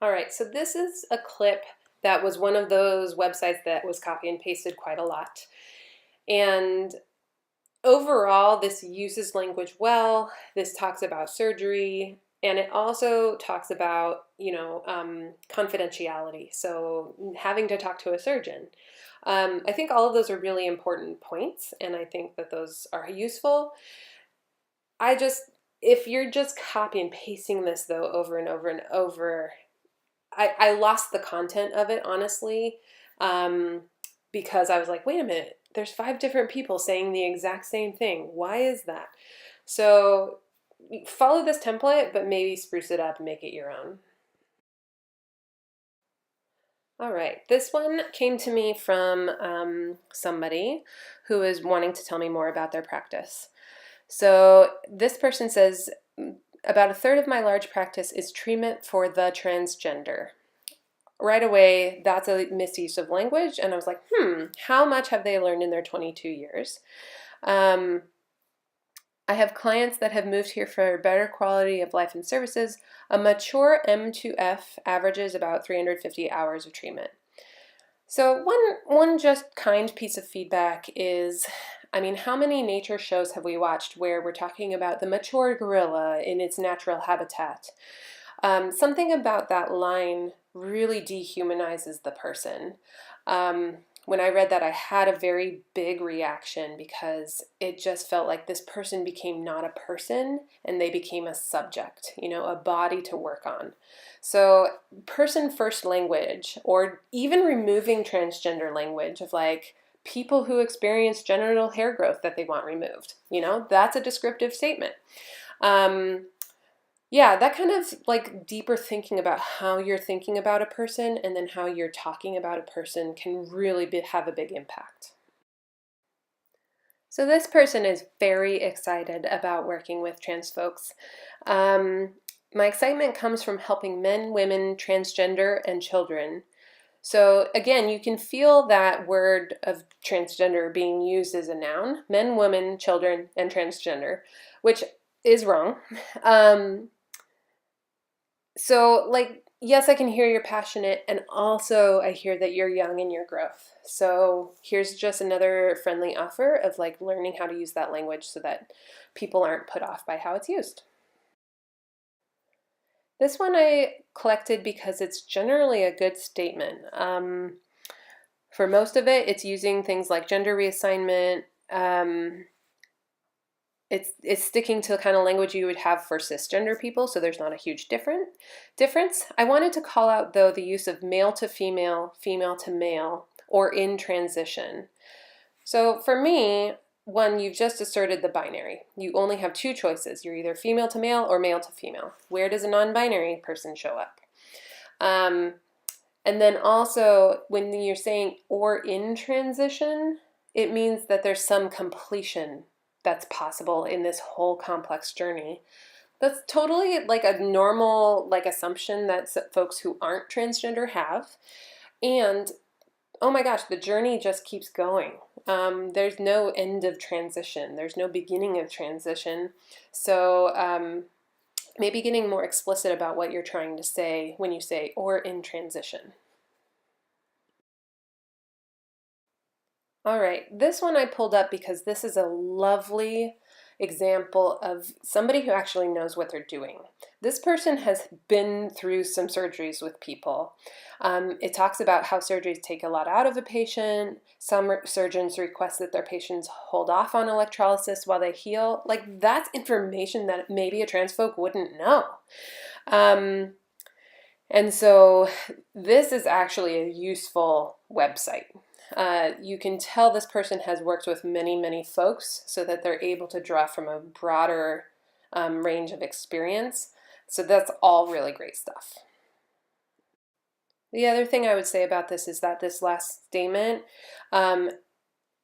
All right, so this is a clip that was one of those websites that was copy and pasted quite a lot. And overall, this uses language well. This talks about surgery, and it also talks about, confidentiality. So having to talk to a surgeon. I think all of those are really important points, and I think that those are useful. If you're just copy and pasting this though over and over and over, I lost the content of it, honestly, because I was like, wait a minute, there's 5 different people saying the exact same thing. Why is that? So follow this template, but maybe spruce it up and make it your own. All right, this one came to me from somebody who is wanting to tell me more about their practice. So this person says, about 1/3 of my large practice is treatment for the transgender. Right away, that's a misuse of language, and I was like, how much have they learned in their 22 years? I have clients that have moved here for better quality of life and services. A mature M2F averages about 350 hours of treatment. So one just kind piece of feedback is, how many nature shows have we watched where we're talking about the mature gorilla in its natural habitat? Something about that line really dehumanizes the person. When I read that, I had a very big reaction because it just felt like this person became not a person and they became a subject, a body to work on. So person first language, or even removing transgender language of like people who experience genital hair growth that they want removed, that's a descriptive statement. Yeah, that kind of like deeper thinking about how you're thinking about a person and then how you're talking about a person can really have a big impact. So this person is very excited about working with trans folks. My excitement comes from helping men, women, transgender, and children. So again, you can feel that word of transgender being used as a noun, men, women, children, and transgender, which is wrong. So like, yes, I can hear you're passionate, and also I hear that you're young in your growth. So here's just another friendly offer of like learning how to use that language so that people aren't put off by how it's used. This one I collected because it's generally a good statement. For most of it, it's using things like gender reassignment. It's sticking to the kind of language you would have for cisgender people, so there's not a huge difference. I wanted to call out, though, the use of male to female, female to male, or in transition. So for me, one, you've just asserted the binary. You only have two choices. You're either female to male or male to female. Where does a non-binary person show up? And then also, when you're saying or in transition, it means that there's some completion that's possible in this whole complex journey. That's totally like a normal assumption that folks who aren't transgender have. And oh my gosh, the journey just keeps going. There's no end of transition. There's no beginning of transition. So maybe getting more explicit about what you're trying to say when you say or in transition. All right, this one I pulled up because this is a lovely example of somebody who actually knows what they're doing. This person has been through some surgeries with people. It talks about how surgeries take a lot out of a patient. Some surgeons request that their patients hold off on electrolysis while they heal. Like, that's information that maybe a trans folk wouldn't know. And so this is actually a useful website. You can tell this person has worked with many, many folks so that they're able to draw from a broader range of experience. So that's all really great stuff. The other thing I would say about this is that this last statement,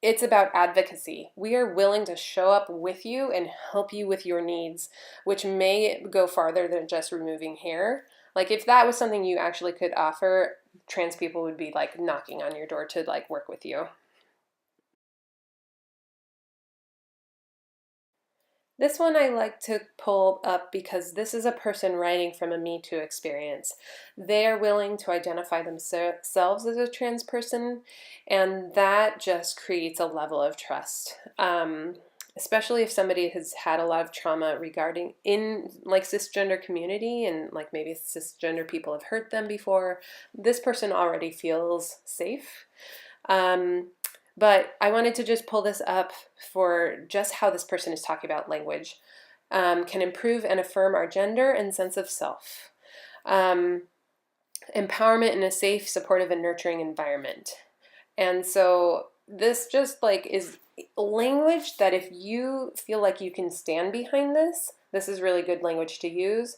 it's about advocacy. We are willing to show up with you and help you with your needs, which may go farther than just removing hair. Like, if that was something you actually could offer, trans people would be like knocking on your door to like work with you. This one I like to pull up because this is a person writing from a Me Too experience. They are willing to identify themselves as a trans person, and that just creates a level of trust. Especially if somebody has had a lot of trauma regarding in like cisgender community, and like maybe cisgender people have hurt them before, this person already feels safe. But I wanted to just pull this up for just how this person is talking about language. Can improve and affirm our gender and sense of self. Empowerment in a safe, supportive, and nurturing environment. And so this just like is language that if you feel like you can stand behind this, this is really good language to use.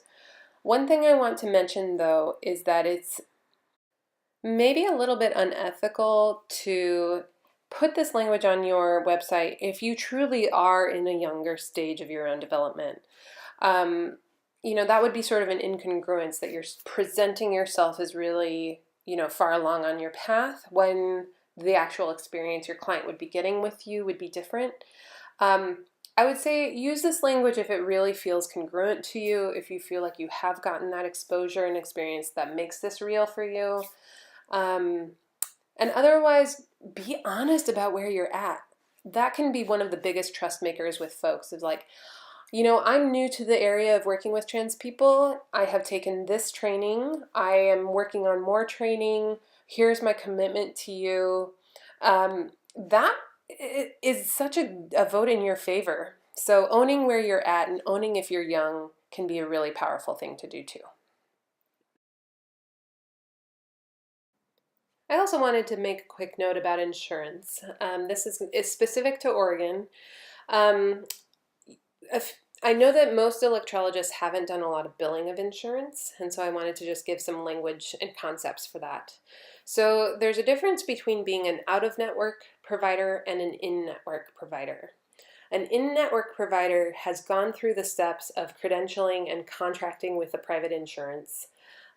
One thing I want to mention though is that it's maybe a little bit unethical to put this language on your website if you truly are in a younger stage of your own development. That would be sort of an incongruence that you're presenting yourself as really, far along on your path when the actual experience your client would be getting with you would be different. I would say use this language if it really feels congruent to you, if you feel like you have gotten that exposure and experience that makes this real for you. And otherwise, be honest about where you're at. That can be one of the biggest trust makers with folks. Is like, I'm new to the area of working with trans people. I have taken this training. I am working on more training. Here's my commitment to you. That is such a vote in your favor. So owning where you're at and owning if you're young can be a really powerful thing to do too. I also wanted to make a quick note about insurance. This is specific to Oregon. I know that most electrologists haven't done a lot of billing of insurance, and so I wanted to just give some language and concepts for that. So there's a difference between being an out-of-network provider and an in-network provider. An in-network provider has gone through the steps of credentialing and contracting with the private insurance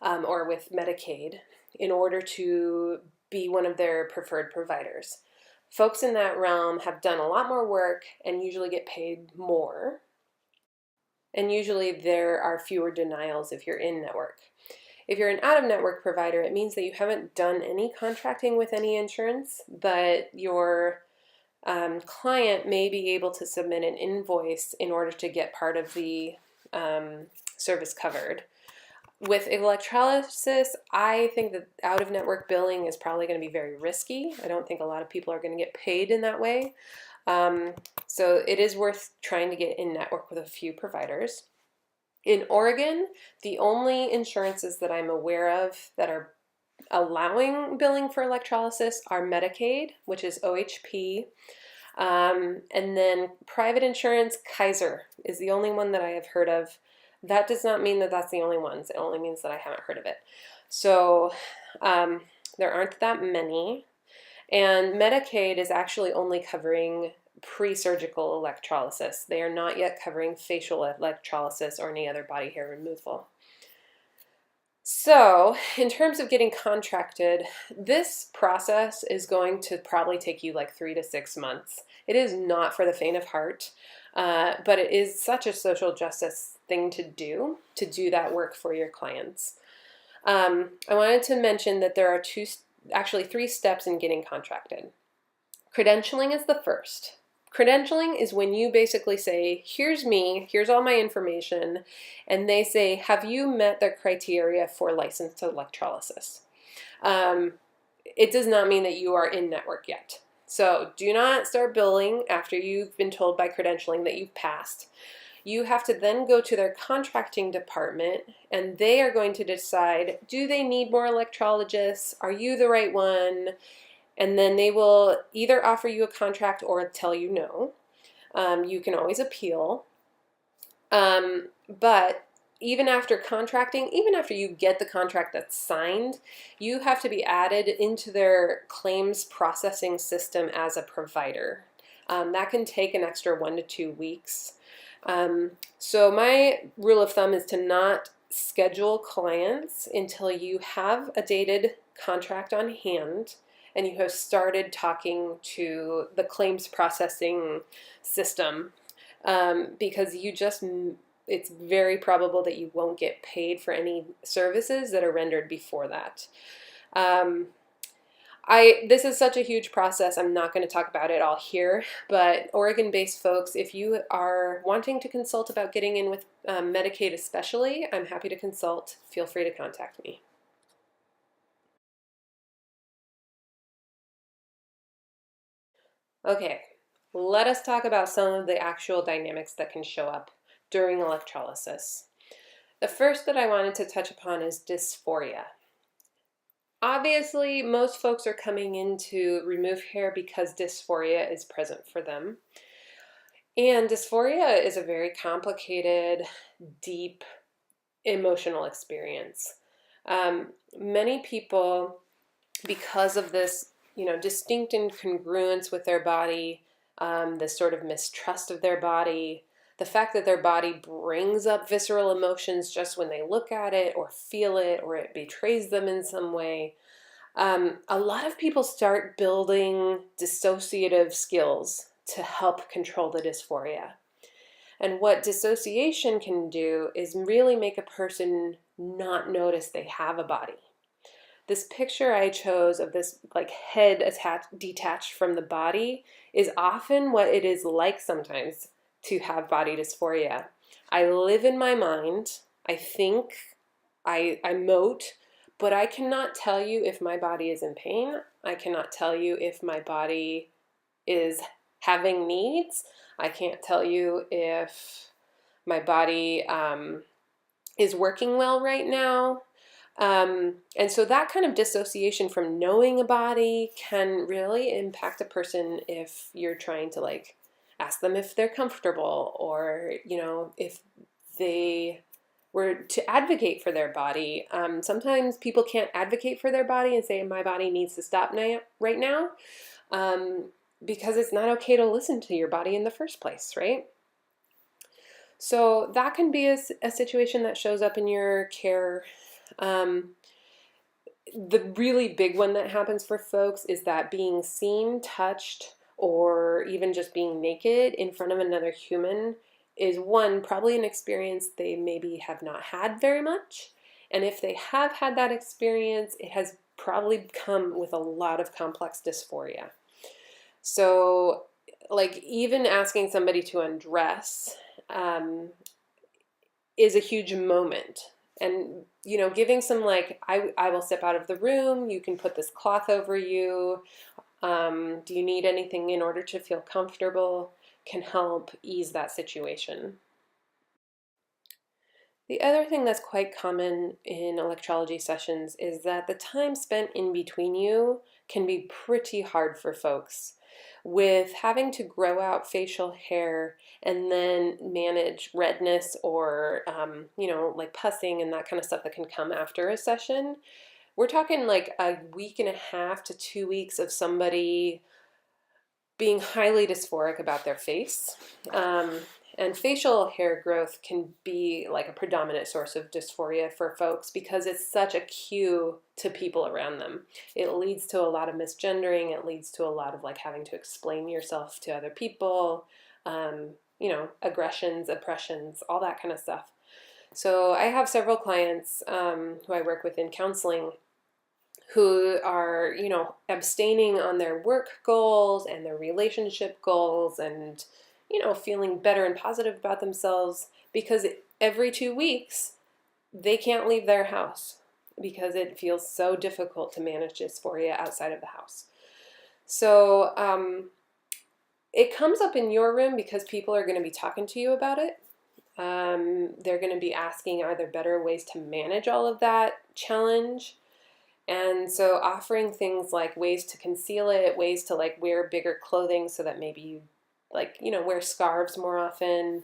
or with Medicaid in order to be one of their preferred providers. Folks in that realm have done a lot more work and usually get paid more. And usually there are fewer denials if you're in network. If you're an out-of-network provider, it means that you haven't done any contracting with any insurance, but your client may be able to submit an invoice in order to get part of the service covered. With electrolysis, I think that out-of-network billing is probably going to be very risky. I don't think a lot of people are going to get paid in that way. So it is worth trying to get in network with a few providers. In Oregon, the only insurances that I'm aware of that are allowing billing for electrolysis are Medicaid, which is OHP, And then private insurance, Kaiser is the only one that I have heard of. That does not mean that that's the only ones. It only means that I haven't heard of it. So there aren't that many. And Medicaid is actually only covering pre-surgical electrolysis. They are not yet covering facial electrolysis or any other body hair removal. So, in terms of getting contracted, this process is going to probably take you like 3 to 6 months. It is not for the faint of heart, but it is such a social justice thing to do that work for your clients. I wanted to mention that there are actually 3 steps in getting contracted. Credentialing is the first. Credentialing is when you basically say, here's me, here's all my information, and they say, have you met the criteria for licensed electrolysis? It does not mean that you are in network yet. So do not start billing after you've been told by credentialing that you've passed. You have to then go to their contracting department, and they are going to decide, do they need more electrologists? Are you the right one? And then they will either offer you a contract or tell you no. You can always appeal. But even after contracting, even after you get the contract that's signed, you have to be added into their claims processing system as a provider. That can take an extra 1 to 2 weeks. So my rule of thumb is to not schedule clients until you have a dated contract on hand and you have started talking to the claims processing system, because it's very probable that you won't get paid for any services that are rendered before that. This is such a huge process. I'm not going to talk about it all here, but Oregon-based folks, if you are wanting to consult about getting in with Medicaid especially, I'm happy to consult. Feel free to contact me. Okay, let us talk about some of the actual dynamics that can show up during electrolysis. The first that I wanted to touch upon is dysphoria. Obviously, most folks are coming in to remove hair because dysphoria is present for them. And dysphoria is a very complicated, deep, emotional experience. Many people, because of this distinct incongruence with their body, this sort of mistrust of their body, the fact that their body brings up visceral emotions just when they look at it or feel it, or it betrays them in some way. A lot of people start building dissociative skills to help control the dysphoria. And what dissociation can do is really make a person not notice they have a body. This picture I chose of this head detached from the body is often what it is like sometimes to have body dysphoria. I live in my mind, I think, I moat, but I cannot tell you if my body is in pain. I cannot tell you if my body is having needs. I can't tell you if my body is working well right now. And so that kind of dissociation from knowing a body can really impact a person if you're trying to ask them if they're comfortable, or if they were to advocate for their body. Sometimes people can't advocate for their body and say my body needs to stop right now, because it's not okay to listen to your body in the first place, right? So that can be a situation that shows up in your care. The really big one that happens for folks is that being seen, touched, or even just being naked in front of another human is probably an experience they maybe have not had very much. And if they have had that experience, it has probably come with a lot of complex dysphoria. So even asking somebody to undress is a huge moment. And giving some I will step out of the room, you can put this cloth over you, do you need anything in order to feel comfortable, can help ease that situation. The other thing that's quite common in electrology sessions is that the time spent in between you can be pretty hard for folks. with having to grow out facial hair and then manage redness or, like pussing and that kind of stuff that can come after a session. We're talking like a week and a half to 2 weeks of somebody being highly dysphoric about their face. And facial hair growth can be like a predominant source of dysphoria for folks because it's such a cue to people around them. It leads to a lot of misgendering. It leads to a lot of like having to explain yourself to other people, aggressions, oppressions, all that kind of stuff. So I have several clients who I work with in counseling who are, abstaining on their work goals and their relationship goals and, feeling better and positive about themselves because every 2 weeks they can't leave their house because it feels so difficult to manage dysphoria outside of the house. So it comes up in your room because people are going to be talking to you about it. They're going to be asking, are there better ways to manage all of that challenge? And so offering things like ways to conceal it, ways to like wear bigger clothing so that maybe you wear scarves more often.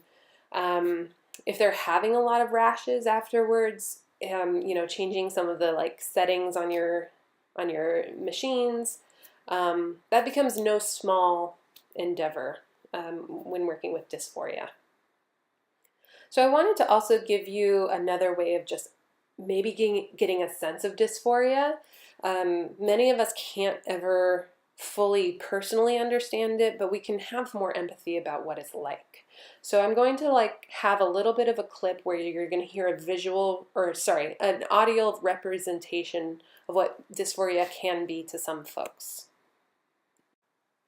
If they're having a lot of rashes afterwards, changing some of the like settings on your machines, that becomes no small endeavor when working with dysphoria. So I wanted to also give you another way of just maybe getting a sense of dysphoria. Many of us can't ever fully personally understand it, but we can have more empathy about what it's like. So I'm going to have a little bit of a clip where you're going to hear an audio representation of what dysphoria can be to some folks.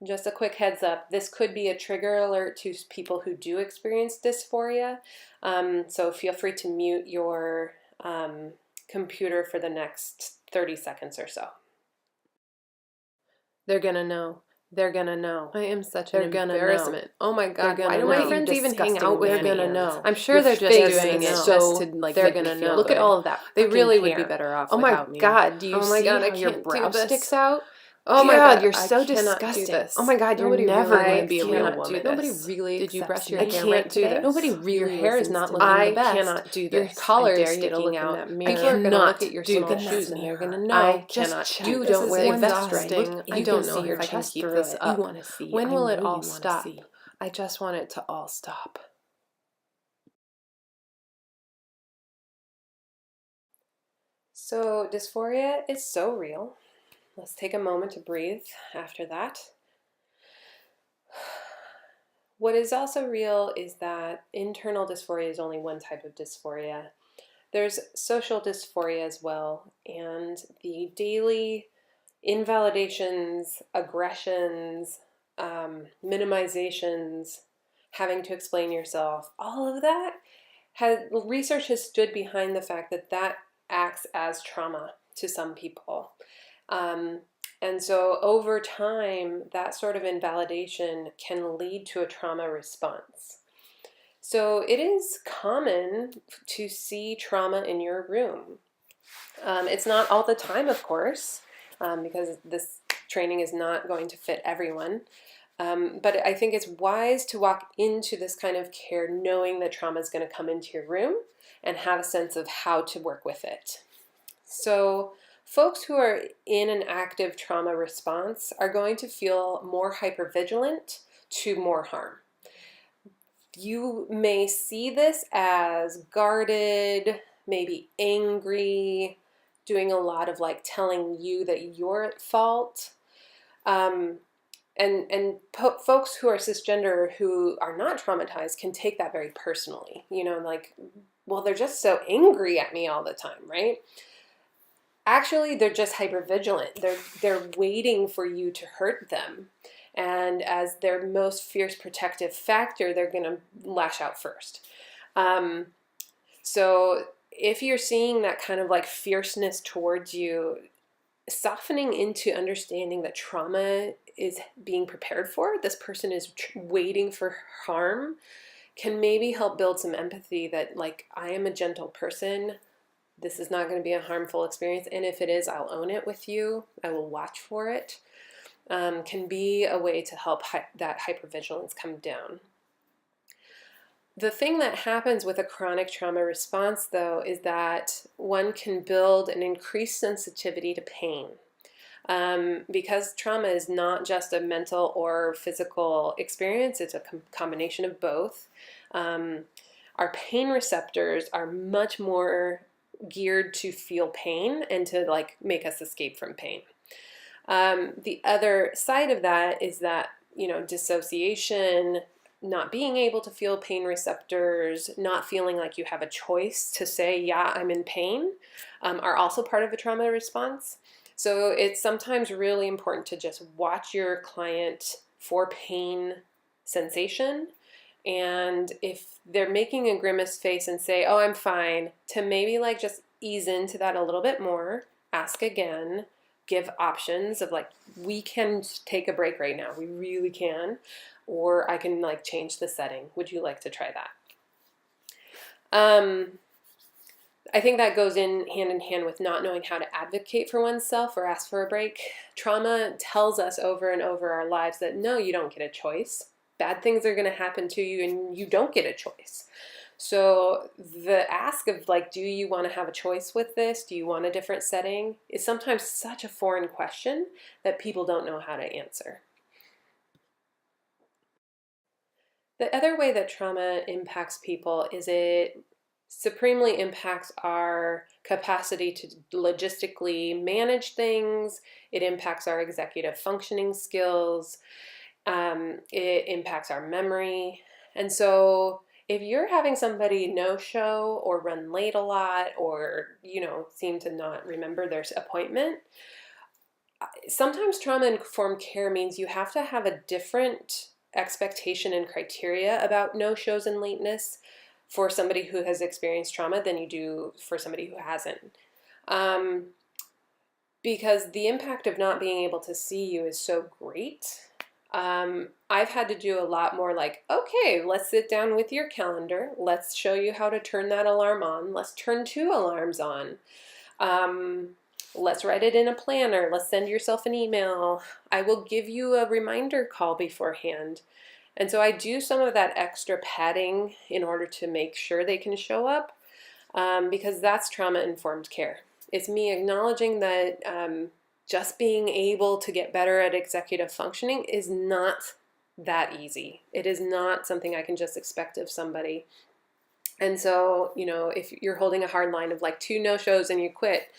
Just a quick heads up, this could be a trigger alert to people who do experience dysphoria. So feel free to mute your computer for the next 30 seconds or so. They're gonna know. They're gonna know. I am such an embarrassment. Oh my God, why do my friends even hang out with me? They're gonna know. I'm sure they're just doing it just to they're gonna know. Look at all of that. They really would be better off without me. Oh my God, do you see how your brow sticks out? Oh my God, you're so disgusting. Oh my God, you're never going to be a real woman. Nobody really. Did you brush your hair right today? Nobody really. Your hair is not looking the best. I cannot do this. Your collar is sticking out. People are going to look at your small shoes and they're going to know. I cannot. You don't wear a vest right. I don't know if I can keep this up. You want to see? When will it all stop? I just want it to all stop. So dysphoria is so real. Let's take a moment to breathe after that. What is also real is that internal dysphoria is only one type of dysphoria. There's social dysphoria as well, and the daily invalidations, aggressions, minimizations, having to explain yourself, all of that, research has stood behind the fact that that acts as trauma to some people. And so over time, that sort of invalidation can lead to a trauma response. So it is common to see trauma in your room. It's not all the time, of course, because this training is not going to fit everyone. But I think it's wise to walk into this kind of care knowing that trauma is going to come into your room and have a sense of how to work with it. So folks who are in an active trauma response are going to feel more hypervigilant to more harm. You may see this as guarded, maybe angry, doing a lot of telling you that you're at fault. And folks who are cisgender who are not traumatized can take that very personally. Well, they're just so angry at me all the time, right? Actually, they're just hypervigilant. They're waiting for you to hurt them. And as their most fierce protective factor, they're going to lash out first. So if you're seeing that kind of fierceness towards you, softening into understanding that trauma is being prepared for, this person is waiting for harm, can maybe help build some empathy that I am a gentle person. This is not going to be a harmful experience, and if it is, I'll own it with you. I will watch for it. can be a way to help that hypervigilance come down. The thing that happens with a chronic trauma response, though, is that one can build an increased sensitivity to pain. Because trauma is not just a mental or physical experience, it's a combination of both. Our pain receptors are much more geared to feel pain and to like make us escape from pain. The other side of that is that, dissociation, not being able to feel pain receptors, not feeling like you have a choice to say, yeah, I'm in pain, are also part of a trauma response. So it's sometimes really important to just watch your client for pain sensation. And if they're making a grimace face and say, oh, I'm fine, to maybe like just ease into that a little bit more, ask again, give options of like, we can take a break right now, we really can, or I can like change the setting. Would you like to try that? I think that goes in hand with not knowing how to advocate for oneself or ask for a break. Trauma tells us over and over our lives that no, you don't get a choice. Bad things are going to happen to you and you don't get a choice. So the ask of like, do you want to have a choice with this? Do you want a different setting? Is sometimes such a foreign question that people don't know how to answer. The other way that trauma impacts people is it supremely impacts our capacity to logistically manage things. It impacts our executive functioning skills. It impacts our memory. And so if you're having somebody no-show or run late a lot or, seem to not remember their appointment, sometimes trauma-informed care means you have to have a different expectation and criteria about no-shows and lateness for somebody who has experienced trauma than you do for somebody who hasn't. Because the impact of not being able to see you is so great. I've had to do a lot more like, okay, let's sit down with your calendar. Let's show you how to turn that alarm on. Let's turn 2 alarms on. Let's write it in a planner. Let's send yourself an email. I will give you a reminder call beforehand. And so I do some of that extra padding in order to make sure they can show up, because that's trauma-informed care. It's me acknowledging that just being able to get better at executive functioning is not that easy. It is not something I can just expect of somebody. And so, if you're holding a hard line of like 2 no-shows and you quit,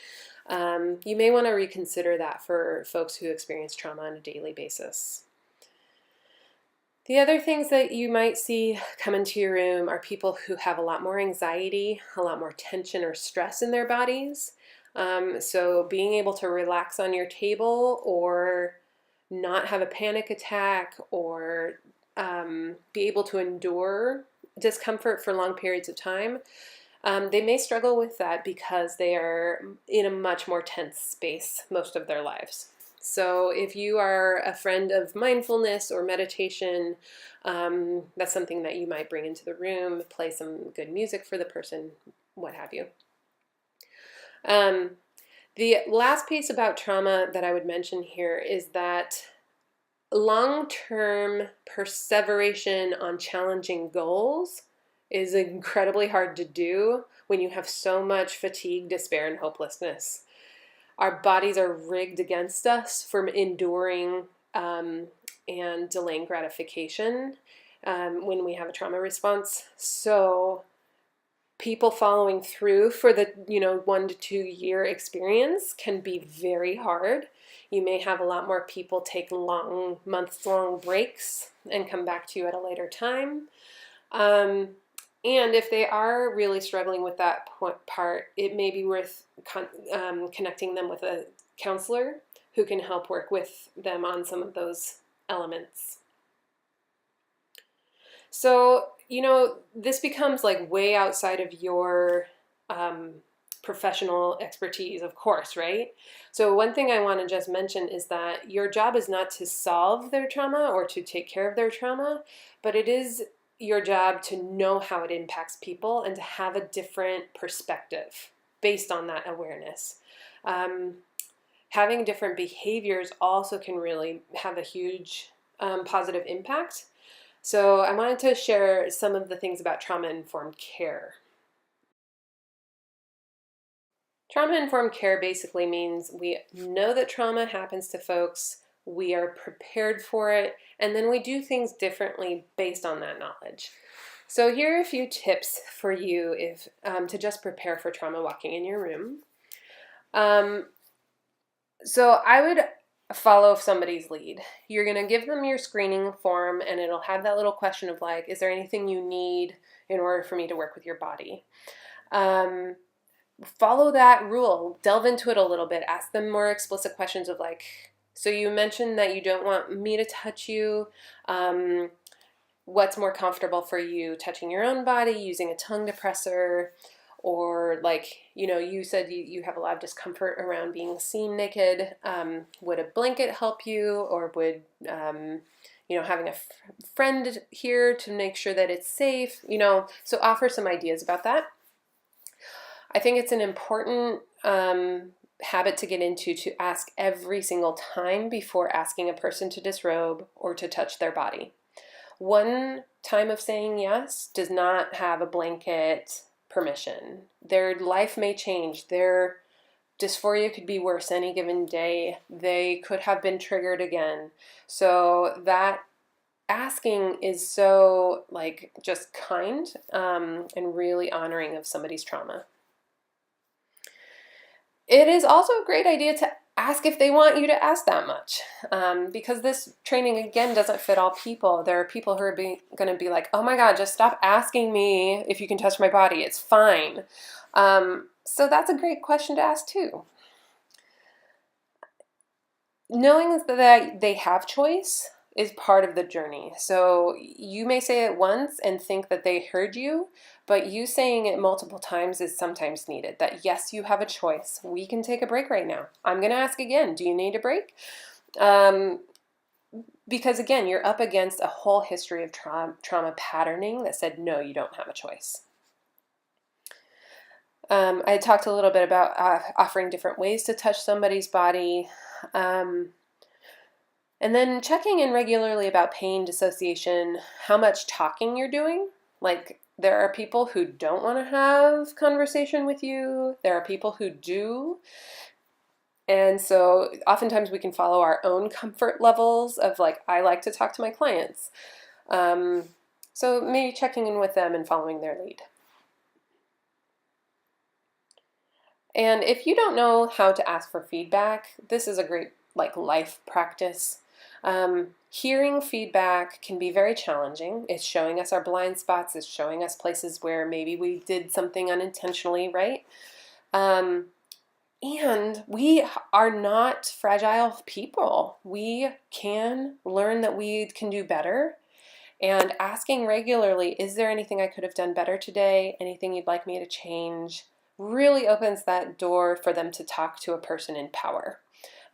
you may want to reconsider that for folks who experience trauma on a daily basis. The other things that you might see come into your room are people who have a lot more anxiety, a lot more tension or stress in their bodies. So being able to relax on your table or not have a panic attack or be able to endure discomfort for long periods of time, they may struggle with that because they are in a much more tense space most of their lives. So if you are a friend of mindfulness or meditation, that's something that you might bring into the room, play some good music for the person, what have you. The last piece about trauma that I would mention here is that long-term perseveration on challenging goals is incredibly hard to do when you have so much fatigue, despair, and hopelessness. Our bodies are rigged against us for enduring and delaying gratification when we have a trauma response. So people following through for the 1 to 2 year experience can be very hard. You may have a lot more people take long, months-long breaks and come back to you at a later time. And if they are really struggling with that part, it may be worth connecting them with a counselor who can help work with them on some of those elements. So, this becomes like way outside of your professional expertise, of course, right? So one thing I want to just mention is that your job is not to solve their trauma or to take care of their trauma, but it is your job to know how it impacts people and to have a different perspective based on that awareness. having different behaviors also can really have a huge positive impact. So I wanted to share some of the things about trauma-informed care. Trauma-informed care basically means we know that trauma happens to folks, we are prepared for it, and then we do things differently based on that knowledge. So here are a few tips for you if to just prepare for trauma walking in your room. So I would follow somebody's lead. You're going to give them your screening form, and it'll have that little question of like, is there anything you need in order for me to work with your body? Follow that rule, delve into it a little bit, ask them more explicit questions of like, so you mentioned that you don't want me to touch you. What's more comfortable for you, touching your own body, using a tongue depressor, or like, you said you have a lot of discomfort around being seen naked. Would a blanket help you, or would having a friend here to make sure that it's safe, so offer some ideas about that. I think it's an important habit to get into, to ask every single time before asking a person to disrobe or to touch their body. One time of saying yes does not have a blanket permission. Their life may change. Their dysphoria could be worse any given day. They could have been triggered again. So that asking is so just kind and really honoring of somebody's trauma. It is also a great idea to ask if they want you to ask that much, because this training, again, doesn't fit all people. There are people who are going to be like, oh my God, just stop asking me if you can touch my body. It's fine. So that's a great question to ask too. Knowing that they have choice is part of the journey. So you may say it once and think that they heard you, but you saying it multiple times is sometimes needed. That yes, you have a choice. We can take a break right now. I'm going to ask again, do you need a break? Because again, you're up against a whole history of trauma patterning that said, no, you don't have a choice. I talked a little bit about offering different ways to touch somebody's body. And then checking in regularly about pain, dissociation, how much talking you're doing. Like, there are people who don't want to have conversation with you. There are people who do. And so oftentimes we can follow our own comfort levels of like, I like to talk to my clients. So maybe checking in with them and following their lead. And if you don't know how to ask for feedback, this is a great life practice. Hearing feedback can be very challenging. It's showing us our blind spots. It's showing us places where maybe we did something unintentionally, right? And we are not fragile people. We can learn that we can do better. And asking regularly, is there anything I could have done better today? Anything you'd like me to change? Really opens that door for them to talk to a person in power.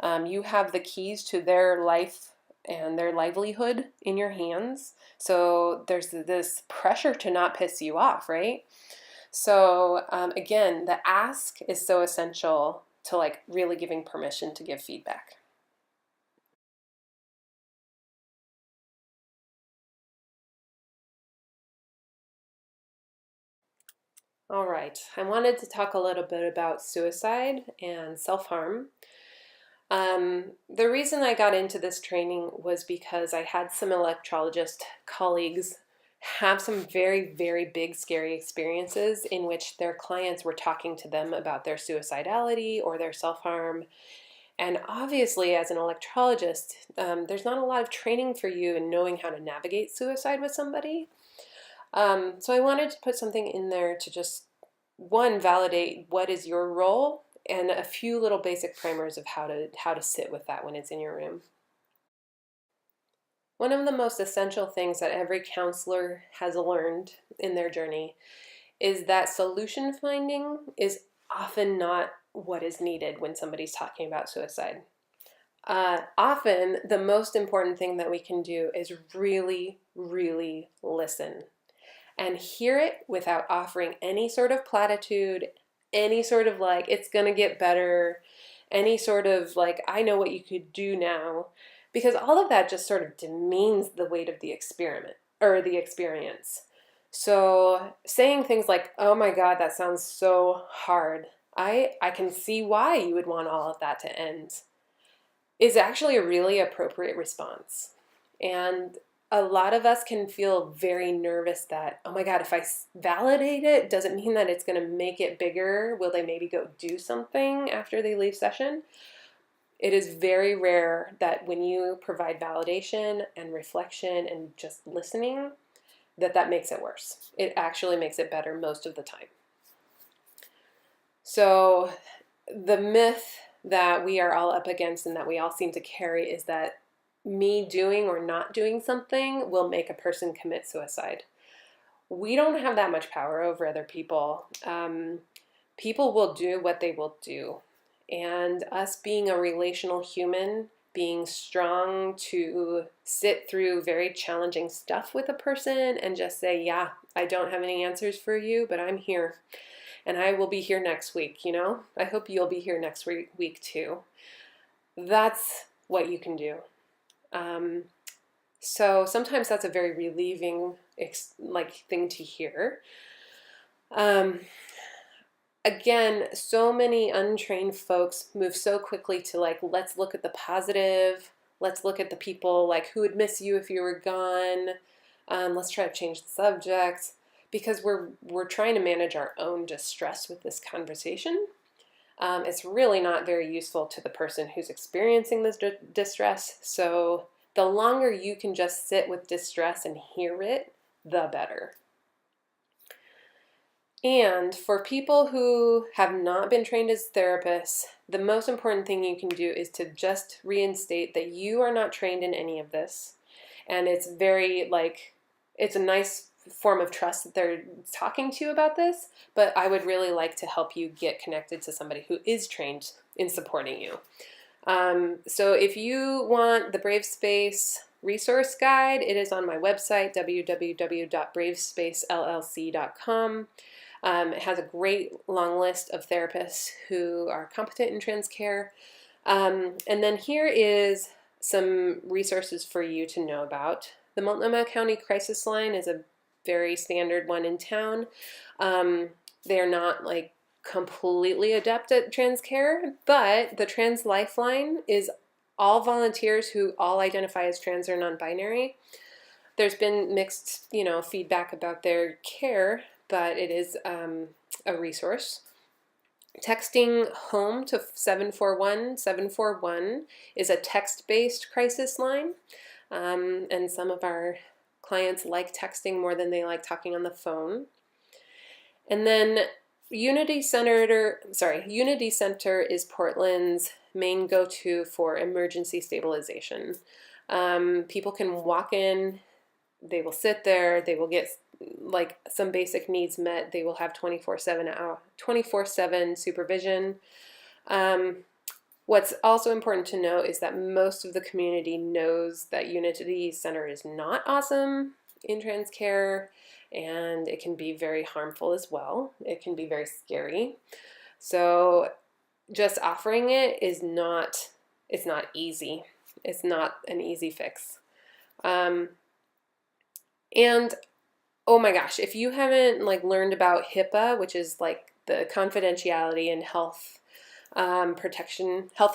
You have the keys to their life and their livelihood in your hands. So there's this pressure to not piss you off, right? So again, the ask is so essential to really giving permission to give feedback. All right, I wanted to talk a little bit about suicide and self-harm. The reason I got into this training was because I had some electrologist colleagues have some very, very big, scary experiences in which their clients were talking to them about their suicidality or their self-harm. And obviously, as an electrologist, there's not a lot of training for you in knowing how to navigate suicide with somebody. So I wanted to put something in there to just, one, validate what is your role, and a few little basic primers of how to sit with that when it's in your room. One of the most essential things that every counselor has learned in their journey is that solution finding is often not what is needed when somebody's talking about suicide. Often the most important thing that we can do is really, really listen and hear it without offering any sort of platitude, any sort of it's going to get better, any sort of like, I know what you could do now, because all of that just sort of demeans the weight of the experiment or the experience. So saying things like, oh my God, that sounds so hard. I can see why you would want all of that to end is actually a really appropriate response. And a lot of us can feel very nervous that, oh my God, if I validate it, does it mean that it's going to make it bigger? Will they maybe go do something after they leave session? It is very rare that when you provide validation and reflection and just listening, that makes it worse. It actually makes it better most of the time. So the myth that we are all up against and that we all seem to carry is that me doing or not doing something will make a person commit suicide. We don't have that much power over other people. People will do what they will do. And us being a relational human, being strong to sit through very challenging stuff with a person and just say, yeah, I don't have any answers for you, but I'm here. And I will be here next week, you know? I hope you'll be here next week too. That's what you can do. So sometimes that's a very relieving thing to hear. Again, so many untrained folks move so quickly to like, let's look at the positive. Let's look at the people like who would miss you if you were gone. Let's try to change the subject, because we're trying to manage our own distress with this conversation. It's really not very useful to the person who's experiencing this distress. So the longer you can just sit with distress and hear it, the better. And for people who have not been trained as therapists, the most important thing you can do is to just reinstate that you are not trained in any of this. And it's very it's a nice form of trust that they're talking to you about this, but I would really like to help you get connected to somebody who is trained in supporting you. So if you want the Brave Space resource guide, it is on my website, www.bravespacellc.com. It has a great long list of therapists who are competent in trans care. And then here is some resources for you to know about. The Multnomah County Crisis Line is a very standard one in town. They're not like completely adept at trans care, but the Trans Lifeline is all volunteers who all identify as trans or non-binary. There's been mixed, feedback about their care, but it is a resource. Texting home to 741-741 is a text-based crisis line, and some of our clients like texting more than they like talking on the phone. And then Unity Center is Portland's main go-to for emergency stabilization. People can walk in, they will sit there, they will get like some basic needs met, they will have 24/7 supervision. What's also important to know is that most of the community knows that Unity Center is not awesome in trans care, and it can be very harmful as well. It can be very scary. So just offering it it's not easy. It's not an easy fix. And oh my gosh, if you haven't learned about HIPAA, which is like the Confidentiality and Health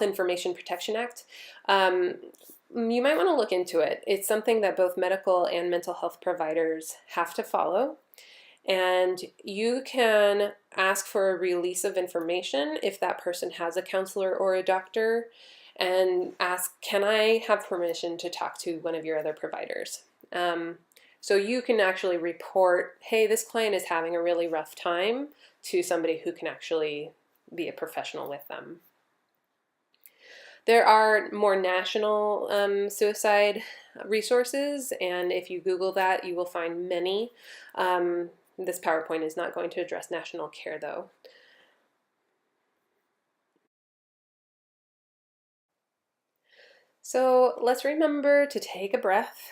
Information Protection Act, you might want to look into it. It's something that both medical and mental health providers have to follow. And you can ask for a release of information if that person has a counselor or a doctor, and ask, can I have permission to talk to one of your other providers? So you can actually report, hey, this client is having a really rough time, to somebody who can actually be a professional with them. There are more national suicide resources, and if you Google that, you will find many. This PowerPoint is not going to address national care, though. So let's remember to take a breath.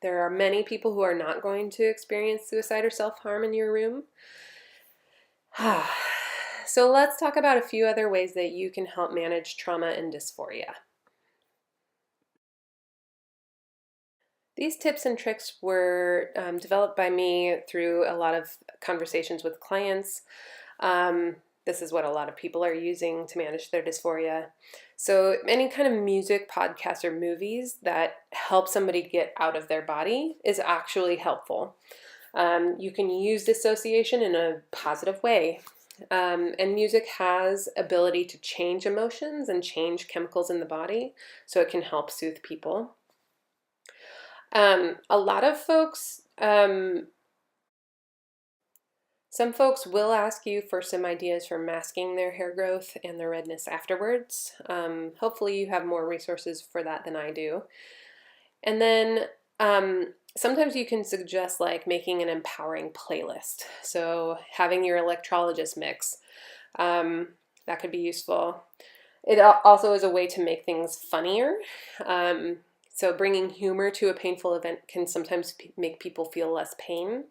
There are many people who are not going to experience suicide or self-harm in your room. So let's talk about a few other ways that you can help manage trauma and dysphoria. These tips and tricks were developed by me through a lot of conversations with clients. Um, this is what a lot of people are using to manage their dysphoria. So, any kind of music, podcast, or movies that help somebody get out of their body is actually helpful. You can use dissociation in a positive way. And music has ability to change emotions and change chemicals in the body, so it can help soothe people. A lot of folks, some folks will ask you for some ideas for masking their hair growth and their redness afterwards. Hopefully you have more resources for that than I do. And then sometimes you can suggest like making an empowering playlist. So having your electrologist mix, that could be useful. It also is a way to make things funnier. So bringing humor to a painful event can sometimes make people feel less pain.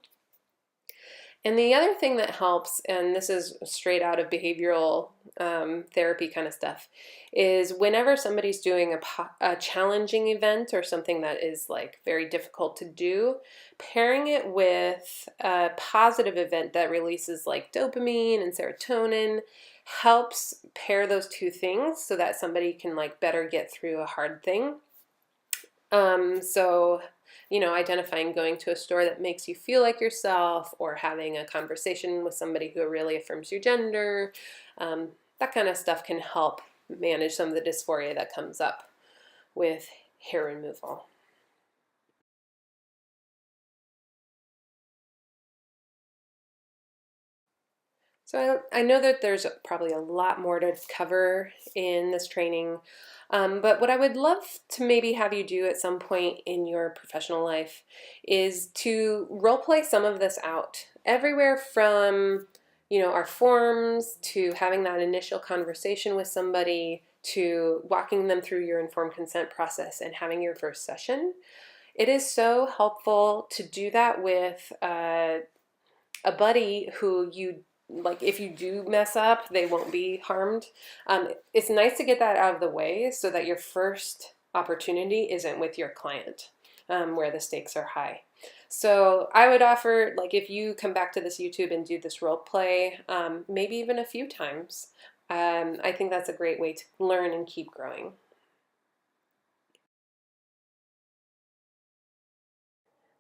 And the other thing that helps, and this is straight out of behavioral therapy kind of stuff, is whenever somebody's doing a challenging event or something that is like very difficult to do, pairing it with a positive event that releases like dopamine and serotonin helps pair those two things so that somebody can like better get through a hard thing. So, identifying going to a store that makes you feel like yourself, or having a conversation with somebody who really affirms your gender, that kind of stuff can help manage some of the dysphoria that comes up with hair removal. So I know that there's probably a lot more to cover in this training, but what I would love to maybe have you do at some point in your professional life is to role play some of this out. Everywhere from, our forms to having that initial conversation with somebody to walking them through your informed consent process and having your first session. It is so helpful to do that with a buddy who you like. If you do mess up, they won't be harmed. It's nice to get that out of the way so that your first opportunity isn't with your client, where the stakes are high. So I would offer, like, if you come back to this YouTube and do this role play, maybe even a few times, I think that's a great way to learn and keep growing.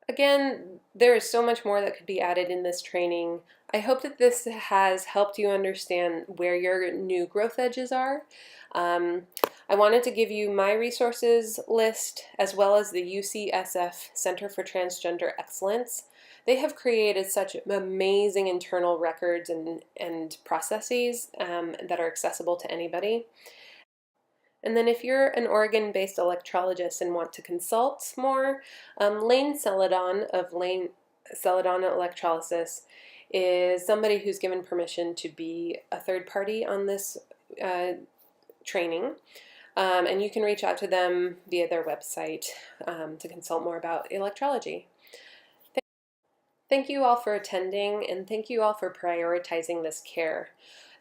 Again, there is so much more that could be added in this training. I hope that this has helped you understand where your new growth edges are. Um, I wanted to give you my resources list as well as the UCSF Center for Transgender Excellence. They have created such amazing internal records and processes that are accessible to anybody. And then if you're an Oregon-based electrologist and want to consult more, Lane Celadon of Lane Celadon Electrolysis is somebody who's given permission to be a third party on this training. And you can reach out to them via their website to consult more about electrology. Thank you all for attending, and thank you all for prioritizing this care.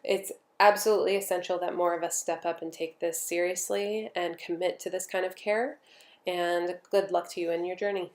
It's absolutely essential that more of us step up and take this seriously and commit to this kind of care. And good luck to you in your journey.